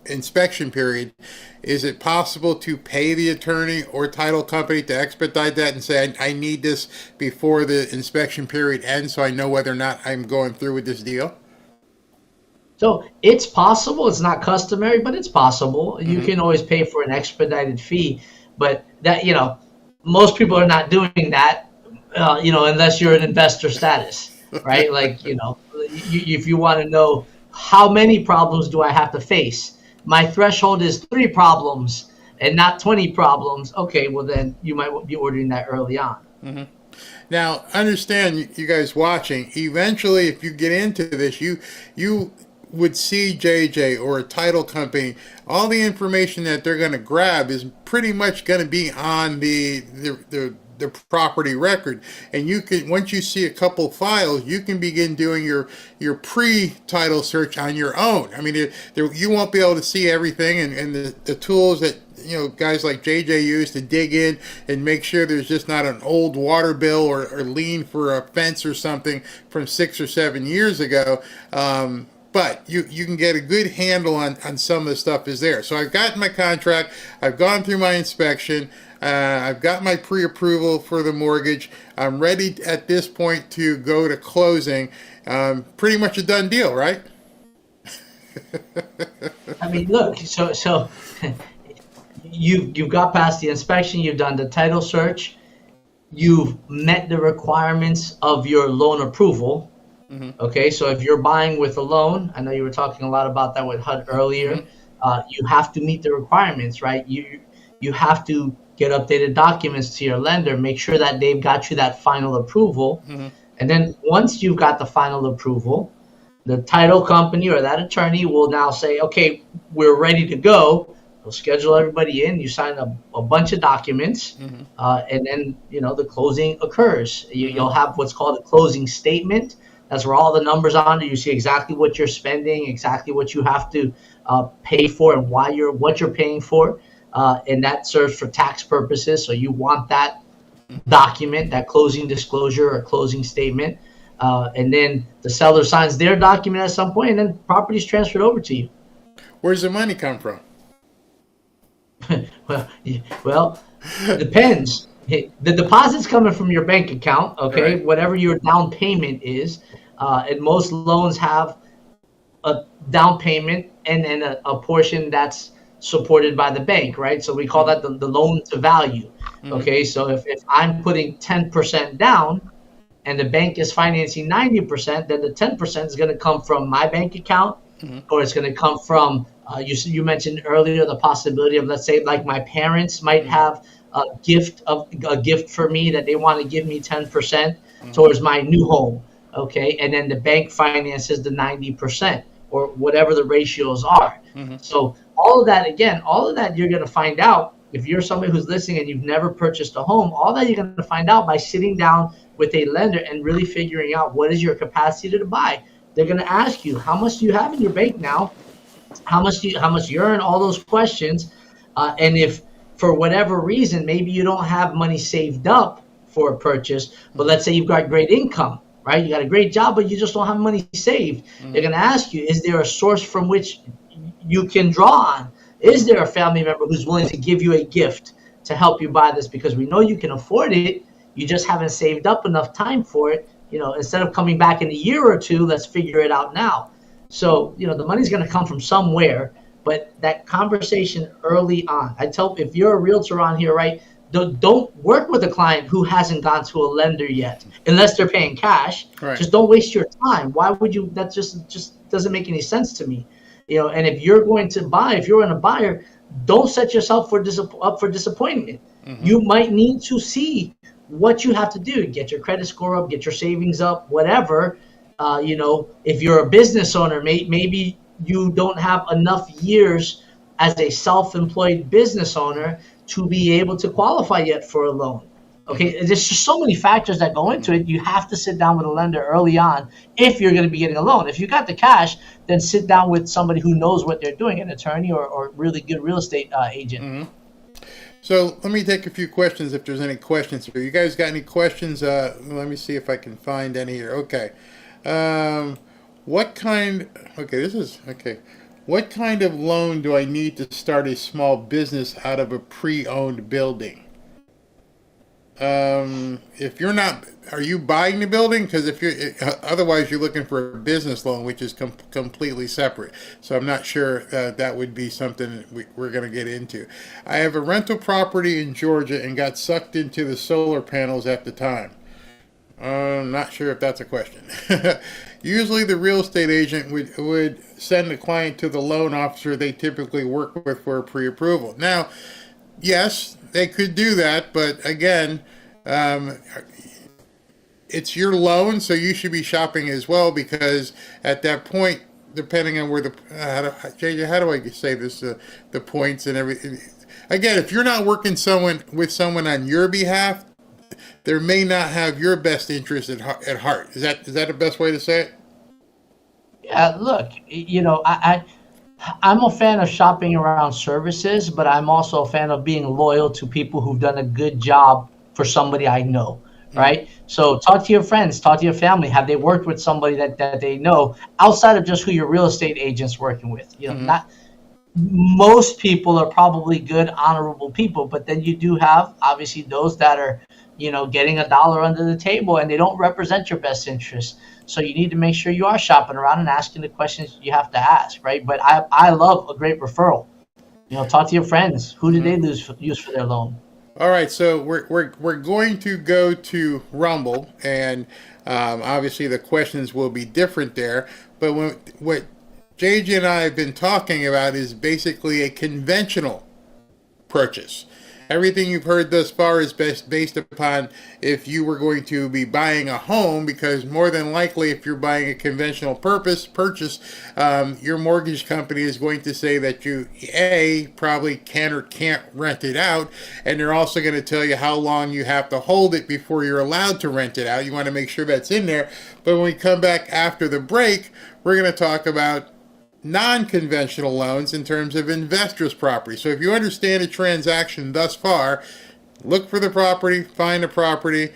inspection period, is it possible to pay the attorney or title company to expedite that and say, I need this before the inspection period ends so I know whether or not I'm going through with this deal?
So it's possible. It's not customary, but it's possible. You can always pay for an expedited fee, but that, most people are not doing that, unless you're an investor status, right? Like, if you want to know how many problems do I have to face, my threshold is 3 problems and not 20 problems. Okay, well then you might be ordering that early on.
Now, understand, you guys watching, eventually if you get into this, you would see JJ or a title company, all the information that they're going to grab is pretty much going to be on the property record, and you can, once you see a couple files, you can begin doing your pre-title search on your own. I mean, you won't be able to see everything, and the tools that guys like JJ use to dig in and make sure there's just not an old water bill or lien for a fence or something from 6 or 7 years ago. But you can get a good handle on some of the stuff is there. So I've gotten my contract, I've gone through my inspection, I've got my pre-approval for the mortgage. I'm ready at this point to go to closing. Pretty much a done deal, right?
I mean, look, so you've got past the inspection, you've done the title search, you've met the requirements of your loan approval. Okay, so if you're buying with a loan, I know you were talking a lot about that with HUD earlier, you have to meet the requirements, right? You have to get updated documents to your lender, make sure that they've got you that final approval. And then once you've got the final approval, the title company or that attorney will now say, okay, we're ready to go. They'll schedule everybody in, you sign a bunch of documents, and then the closing occurs. You'll have what's called a closing statement. That's where all the numbers on it. You see exactly what you're spending, exactly what you have to pay for, and what you're paying for, and that serves for tax purposes. So you want that document, that closing disclosure or closing statement, and then the seller signs their document at some point, and then property is transferred over to you.
Where's the money come from?
Well, it depends. The deposit's coming from your bank account, okay? Right. Whatever your down payment is, and most loans have a down payment and then a portion that's supported by the bank, right? So we call that the loan to value, okay? So if I'm putting 10% down and the bank is financing 90%, then the 10% is going to come from my bank account, or it's going to come from, you mentioned earlier the possibility of, let's say, like my parents might have a gift for me that they want to give me 10% towards my new home, okay? And then the bank finances the 90% or whatever the ratios are. So all of that you're going to find out if you're somebody who's listening and you've never purchased a home. All that you're going to find out by sitting down with a lender and really figuring out what is your capacity to buy. They're going to ask you, how much do you have in your bank now? How much you earn? All those questions, and if for whatever reason, maybe you don't have money saved up for a purchase, but let's say you've got great income, right? You got a great job, but you just don't have money saved. They're going to ask you, is there a source from which you can draw on? Is there a family member who's willing to give you a gift to help you buy this? Because we know you can afford it. You just haven't saved up enough time for it. Instead of coming back in a year or two, let's figure it out now. So, the money's going to come from somewhere. But that conversation early on, I tell, if you're a realtor on here, right, don't work with a client who hasn't gone to a lender yet, unless they're paying cash. Right. Just don't waste your time. Why would you? That just doesn't make any sense to me. And if you're going to buy, if you're a buyer, don't set yourself up for disappointment. You might need to see what you have to do, get your credit score up, get your savings up, whatever. If you're a business owner, maybe you don't have enough years as a self-employed business owner to be able to qualify yet for a loan. Okay, there's just so many factors that go into it. You have to sit down with a lender early on if you're going to be getting a loan. If you got the cash, then sit down with somebody who knows what they're doing, an attorney or really good real estate agent.
So let me take a few questions if there's any questions here. You guys got any questions? Let me see if I can find any here. Okay. What kind of loan do I need to start a small business out of a pre-owned building? If you're not, are you buying the building? Because if you're, otherwise you're looking for a business loan, which is completely separate. So I'm not sure that would be something we're going to get into. I have a rental property in Georgia and got sucked into the solar panels at the time. I'm not sure if that's a question. Usually the real estate agent would send the client to the loan officer they typically work with for a pre-approval. Now, yes, they could do that, but again, it's your loan, so you should be shopping as well, because at that point, depending on where JJ, how do I say this, the points and everything. Again, if you're not working with someone on your behalf, there may not have your best interest at heart. Is that the best way to say it?
Yeah, look, I'm a fan of shopping around services, but I'm also a fan of being loyal to people who've done a good job for somebody I know, right? So talk to your friends, talk to your family. Have they worked with somebody that they know outside of just who your real estate agent's working with? Not most people are probably good, honorable people, but then you do have obviously those that are, getting a dollar under the table and they don't represent your best interest. So you need to make sure you are shopping around and asking the questions you have to ask, right? But I love a great referral. Talk to your friends. Who did they use for their loan?
All right, so we're going to go to Rumble, and obviously the questions will be different there. But what JJ and I have been talking about is basically a conventional purchase. Everything you've heard thus far is based upon if you were going to be buying a home, because more than likely if you're buying a conventional purchase, your mortgage company is going to say that you, probably can or can't rent it out, and they're also going to tell you how long you have to hold it before you're allowed to rent it out. You want to make sure that's in there. But when we come back after the break, we're going to talk about non-conventional loans in terms of investors' property. So if you understand a transaction thus far, look for the property, find the property,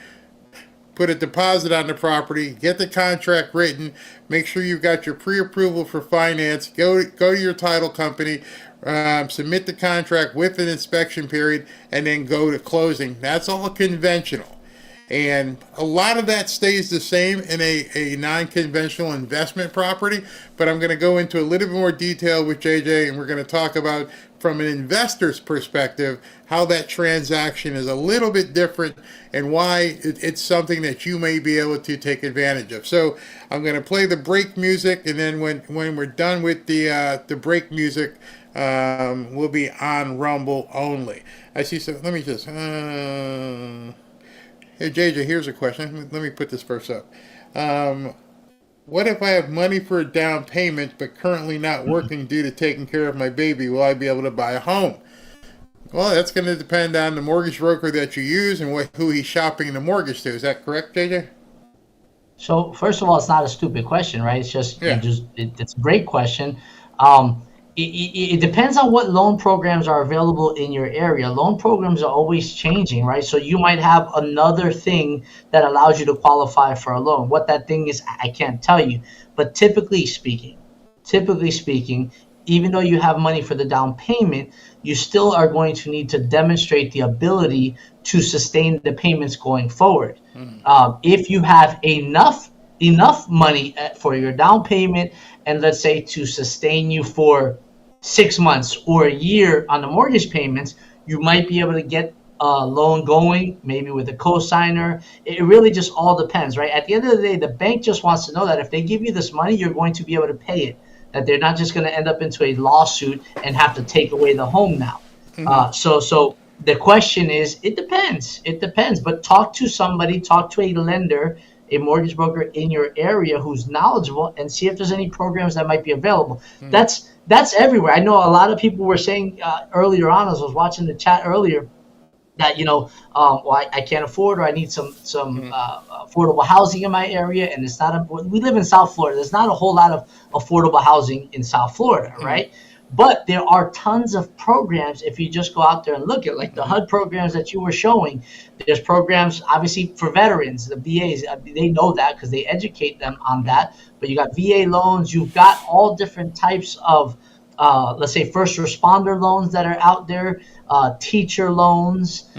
put a deposit on the property, get the contract written, make sure you've got your pre-approval for finance, go to your title company, submit the contract with an inspection period, and then go to closing. That's all conventional. And a lot of that stays the same in a non-conventional investment property, but I'm going to go into a little bit more detail with JJ, and we're going to talk about, from an investor's perspective, how that transaction is a little bit different and why it's something that you may be able to take advantage of. So I'm going to play the break music, and then when we're done with the break music, we'll be on Rumble only. I see. So let me just... Hey, JJ, here's a question. Let me put this first up. What if I have money for a down payment but currently not working due to taking care of my baby? Will I be able to buy a home? Well, that's going to depend on the mortgage broker that you use and who he's shopping the mortgage to. Is that correct, JJ?
So, first of all, it's not a stupid question, right? It's just, it's a great question. It depends on what loan programs are available in your area. Loan programs are always changing, right? So you might have another thing that allows you to qualify for a loan. What that thing is, I can't tell you. But typically speaking, even though you have money for the down payment, you still are going to need to demonstrate the ability to sustain the payments going forward. If you have enough money for your down payment, and let's say to sustain you for 6 months or a year on the mortgage payments, you might be able to get a loan going, maybe with a cosigner. It really just all depends, right? At the end of the day, the bank just wants to know that if they give you this money, you're going to be able to pay it, that they're not just going to end up into a lawsuit and have to take away the home now. So the question is, it depends, but talk to somebody, talk to a lender, a mortgage broker in your area who's knowledgeable and see if there's any programs that might be available. That's everywhere. I know a lot of people were saying earlier on, as I was watching the chat earlier, that well, I can't afford, or I need some affordable housing in my area, and it's not. We live in South Florida. There's not a whole lot of affordable housing in South Florida, right? But there are tons of programs if you just go out there and look at, like the HUD programs that you were showing. There's programs obviously for veterans, the VAs. They know that because they educate them on that. But you got VA loans. You've got all different types of let's say first responder loans that are out there, teacher loans,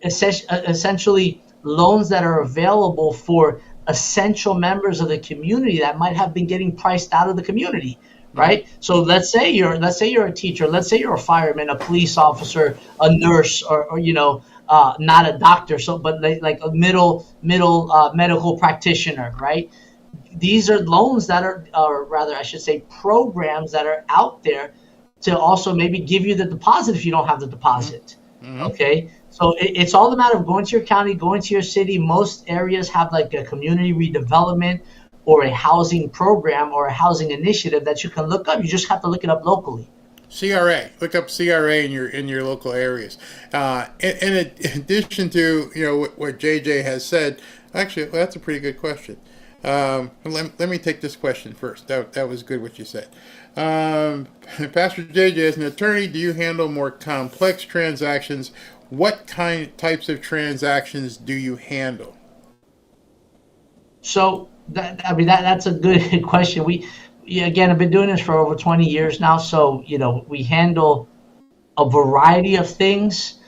essentially loans that are available for essential members of the community that might have been getting priced out of the community, right? So let's say you're a teacher, let's say you're a fireman, a police officer, a nurse, or not a doctor, but like a middle medical practitioner, right? These are loans that are, or rather, I should say, programs that are out there to also maybe give you the deposit if you don't have the deposit. Okay, so it's all the matter of going to your county, going to your city. Most areas have like a community redevelopment or a housing program or a housing initiative that you can look up. You just have to look it up locally.
CRA. Look up CRA in your local areas. In addition to what JJ has said, actually, well, that's a pretty good question. Let me take this question first. That was good what you said. Pastor JJ, as an attorney, do you handle more complex transactions? What types of transactions do you handle?
So that's a good question. Again, I've been doing this for over 20 years now. So, we handle a variety of things.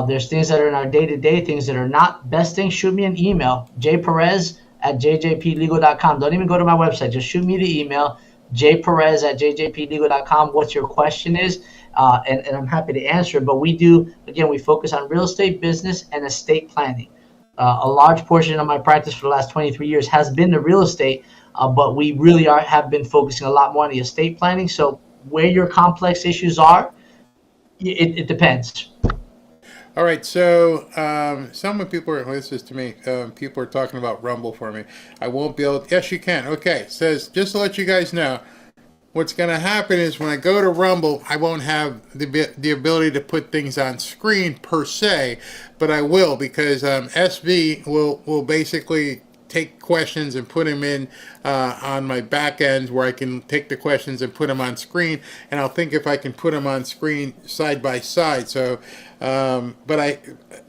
There's things that are in our day-to-day, things that are not. Best thing, shoot me an email, jperez@jjplegal.com. Don't even go to my website. Just shoot me the email, jperez@jjplegal.com, what your question is, and I'm happy to answer it. But we focus on real estate, business, and estate planning. A large portion of my practice for the last 23 years has been the real estate, but we really have been focusing a lot more on the estate planning. So where your complex issues are, it depends.
All right, so some people are, this is to me, people are talking about Rumble for me. I won't be able to, yes, you can. Okay, it says, just to let you guys know, what's going to happen is when I go to Rumble, I won't have the ability to put things on screen per se, but I will, because SV will basically take questions and put them in on my back end where I can take the questions and put them on screen, and I'll think if I can put them on screen side by side. So, but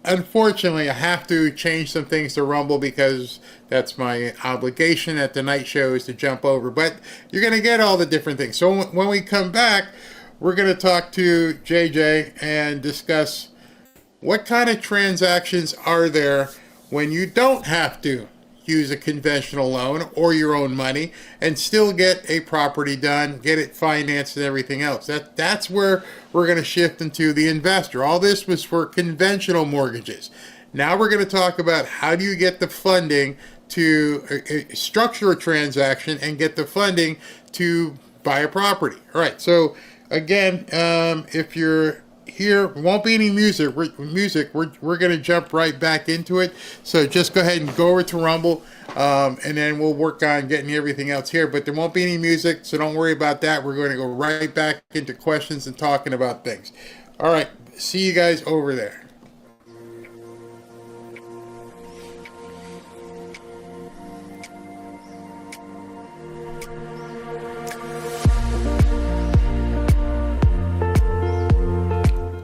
unfortunately, I have to change some things to Rumble because that's my obligation at the night show is to jump over. But you're going to get all the different things. So when we come back, we're going to talk to JJ and discuss what kind of transactions are there when you don't have to use a conventional loan or your own money and still get a property done, get it financed and everything else. That's where we're going to shift into the investor. All this was for conventional mortgages. Now we're going to talk about how do you get the funding to structure a transaction and get the funding to buy a property. All right, so again, if you're here, won't be any music. We're going to jump right back into it. So just go ahead and go over to Rumble, and then we'll work on getting everything else here. But there won't be any music, so don't worry about that. We're going to go right back into questions and talking about things. All right, see you guys over there.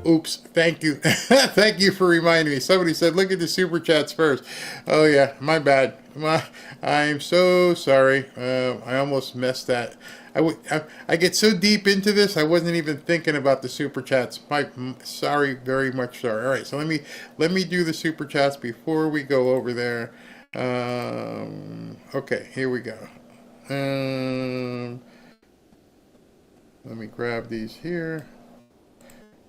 Oops, thank you. Thank you for reminding me. Somebody said, look at the super chats first. Oh, yeah, my bad. I'm so sorry. I almost messed that. I get so deep into this, I wasn't even thinking about the super chats. Sorry, very much sorry. All right, so let me do the super chats before we go over there. Okay, here we go. Let me grab these here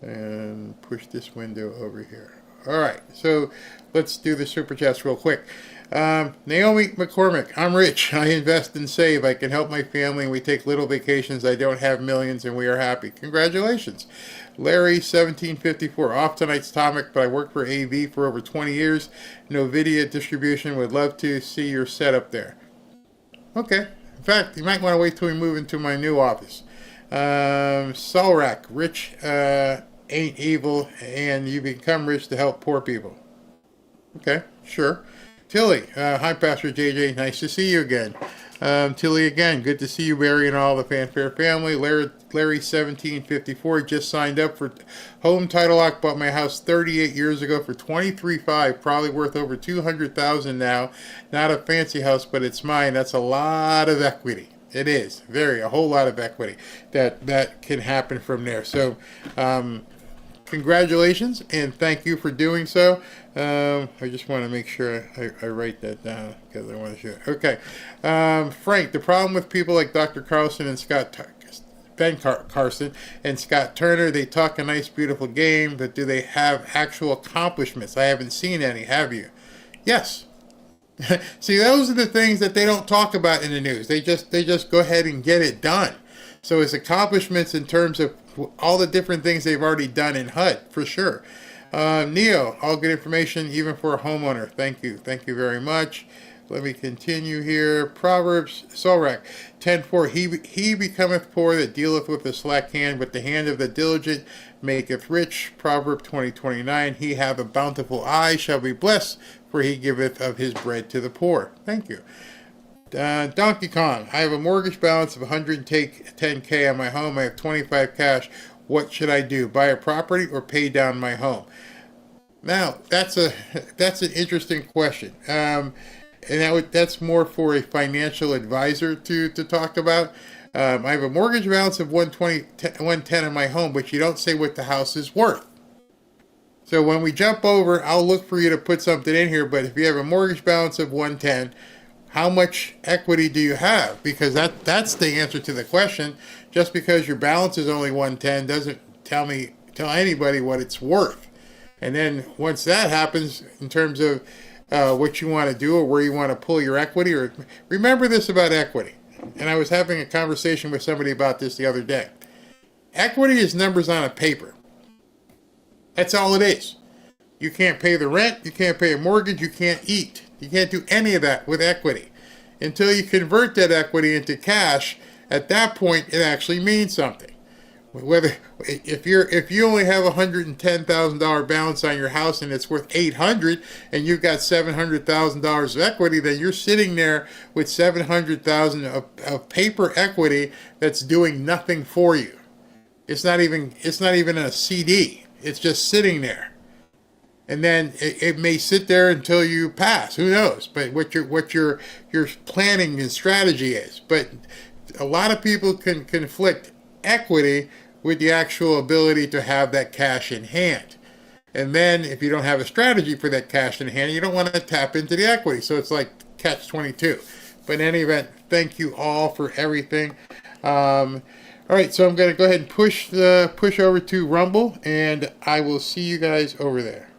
and push this window over here. All right, so let's do the super chats real quick. Naomi McCormick, I'm rich. I invest and save. I can help my family, and we take little vacations. I don't have millions, and we are happy. Congratulations. Larry, 1754, off tonight's topic, but I worked for AV for over 20 years. NVIDIA distribution. Would love to see your setup there. Okay. In fact, you might want to wait till we move into my new office. Solrak, rich ain't evil, and you become rich to help poor people. Okay, sure. Tilly, hi, Pastor JJ. Nice to see you again. Tilly, again, good to see you, Barry, and all the Fanfare family. Larry, 1754, just signed up for home title lock. Bought my house 38 years ago for $23,500, probably worth over $200,000 now. Not a fancy house, but it's mine. That's a lot of equity. It is a whole lot of equity that can happen from there. So, congratulations and thank you for doing so. I just want to make sure I write that down because I want to share. Okay. Frank, the problem with people like Dr. Carlson and Ben Carson and Scott Turner, they talk a nice, beautiful game, but do they have actual accomplishments? I haven't seen any. Have you? Yes. See, those are the things that they don't talk about in the news. They just go ahead and get it done. So it's accomplishments in terms of all the different things they've already done in HUD, for sure. Neo, all good information, even for a homeowner. Thank you. Thank you very much. Let me continue here. Proverbs, Solrak, 10:4. He becometh poor that dealeth with the slack hand, but the hand of the diligent maketh rich. Proverb 20:29. He have a bountiful eye, shall be blessed, for he giveth of his bread to the poor. Thank you. Donkey Kong, I have a mortgage balance of $110K on my home. I have $25 cash. What should I do? Buy a property or pay down my home? Now, that's an interesting question. And that's more for a financial advisor to talk about. I have a mortgage balance of $110 on my home, but you don't say what the house is worth. So when we jump over, I'll look for you to put something in here. But if you have a mortgage balance of $110, how much equity do you have? Because that's the answer to the question. Just because your balance is only $110 doesn't tell anybody what it's worth. And then once that happens, in terms of what you want to do or where you want to pull your equity, or remember this about equity. And I was having a conversation with somebody about this the other day. Equity is numbers on a paper. That's all it is. You can't pay the rent, you can't pay a mortgage, you can't eat. You can't do any of that with equity. Until you convert that equity into cash, at that point it actually means something. Whether if you only have $110,000 balance on your house and it's worth $800 and you've got $700,000 of equity, then you're sitting there with $700,000 of paper equity that's doing nothing for you. It's not even a CD. It's just sitting there. And then it may sit there until you pass. Who knows? But what your planning and strategy is. But a lot of people can conflict equity with the actual ability to have that cash in hand. And then if you don't have a strategy for that cash in hand, you don't want to tap into the equity. So it's like catch-22. But in any event, thank you all for everything. All right, so I'm going to go ahead and push over to Rumble, and I will see you guys over there.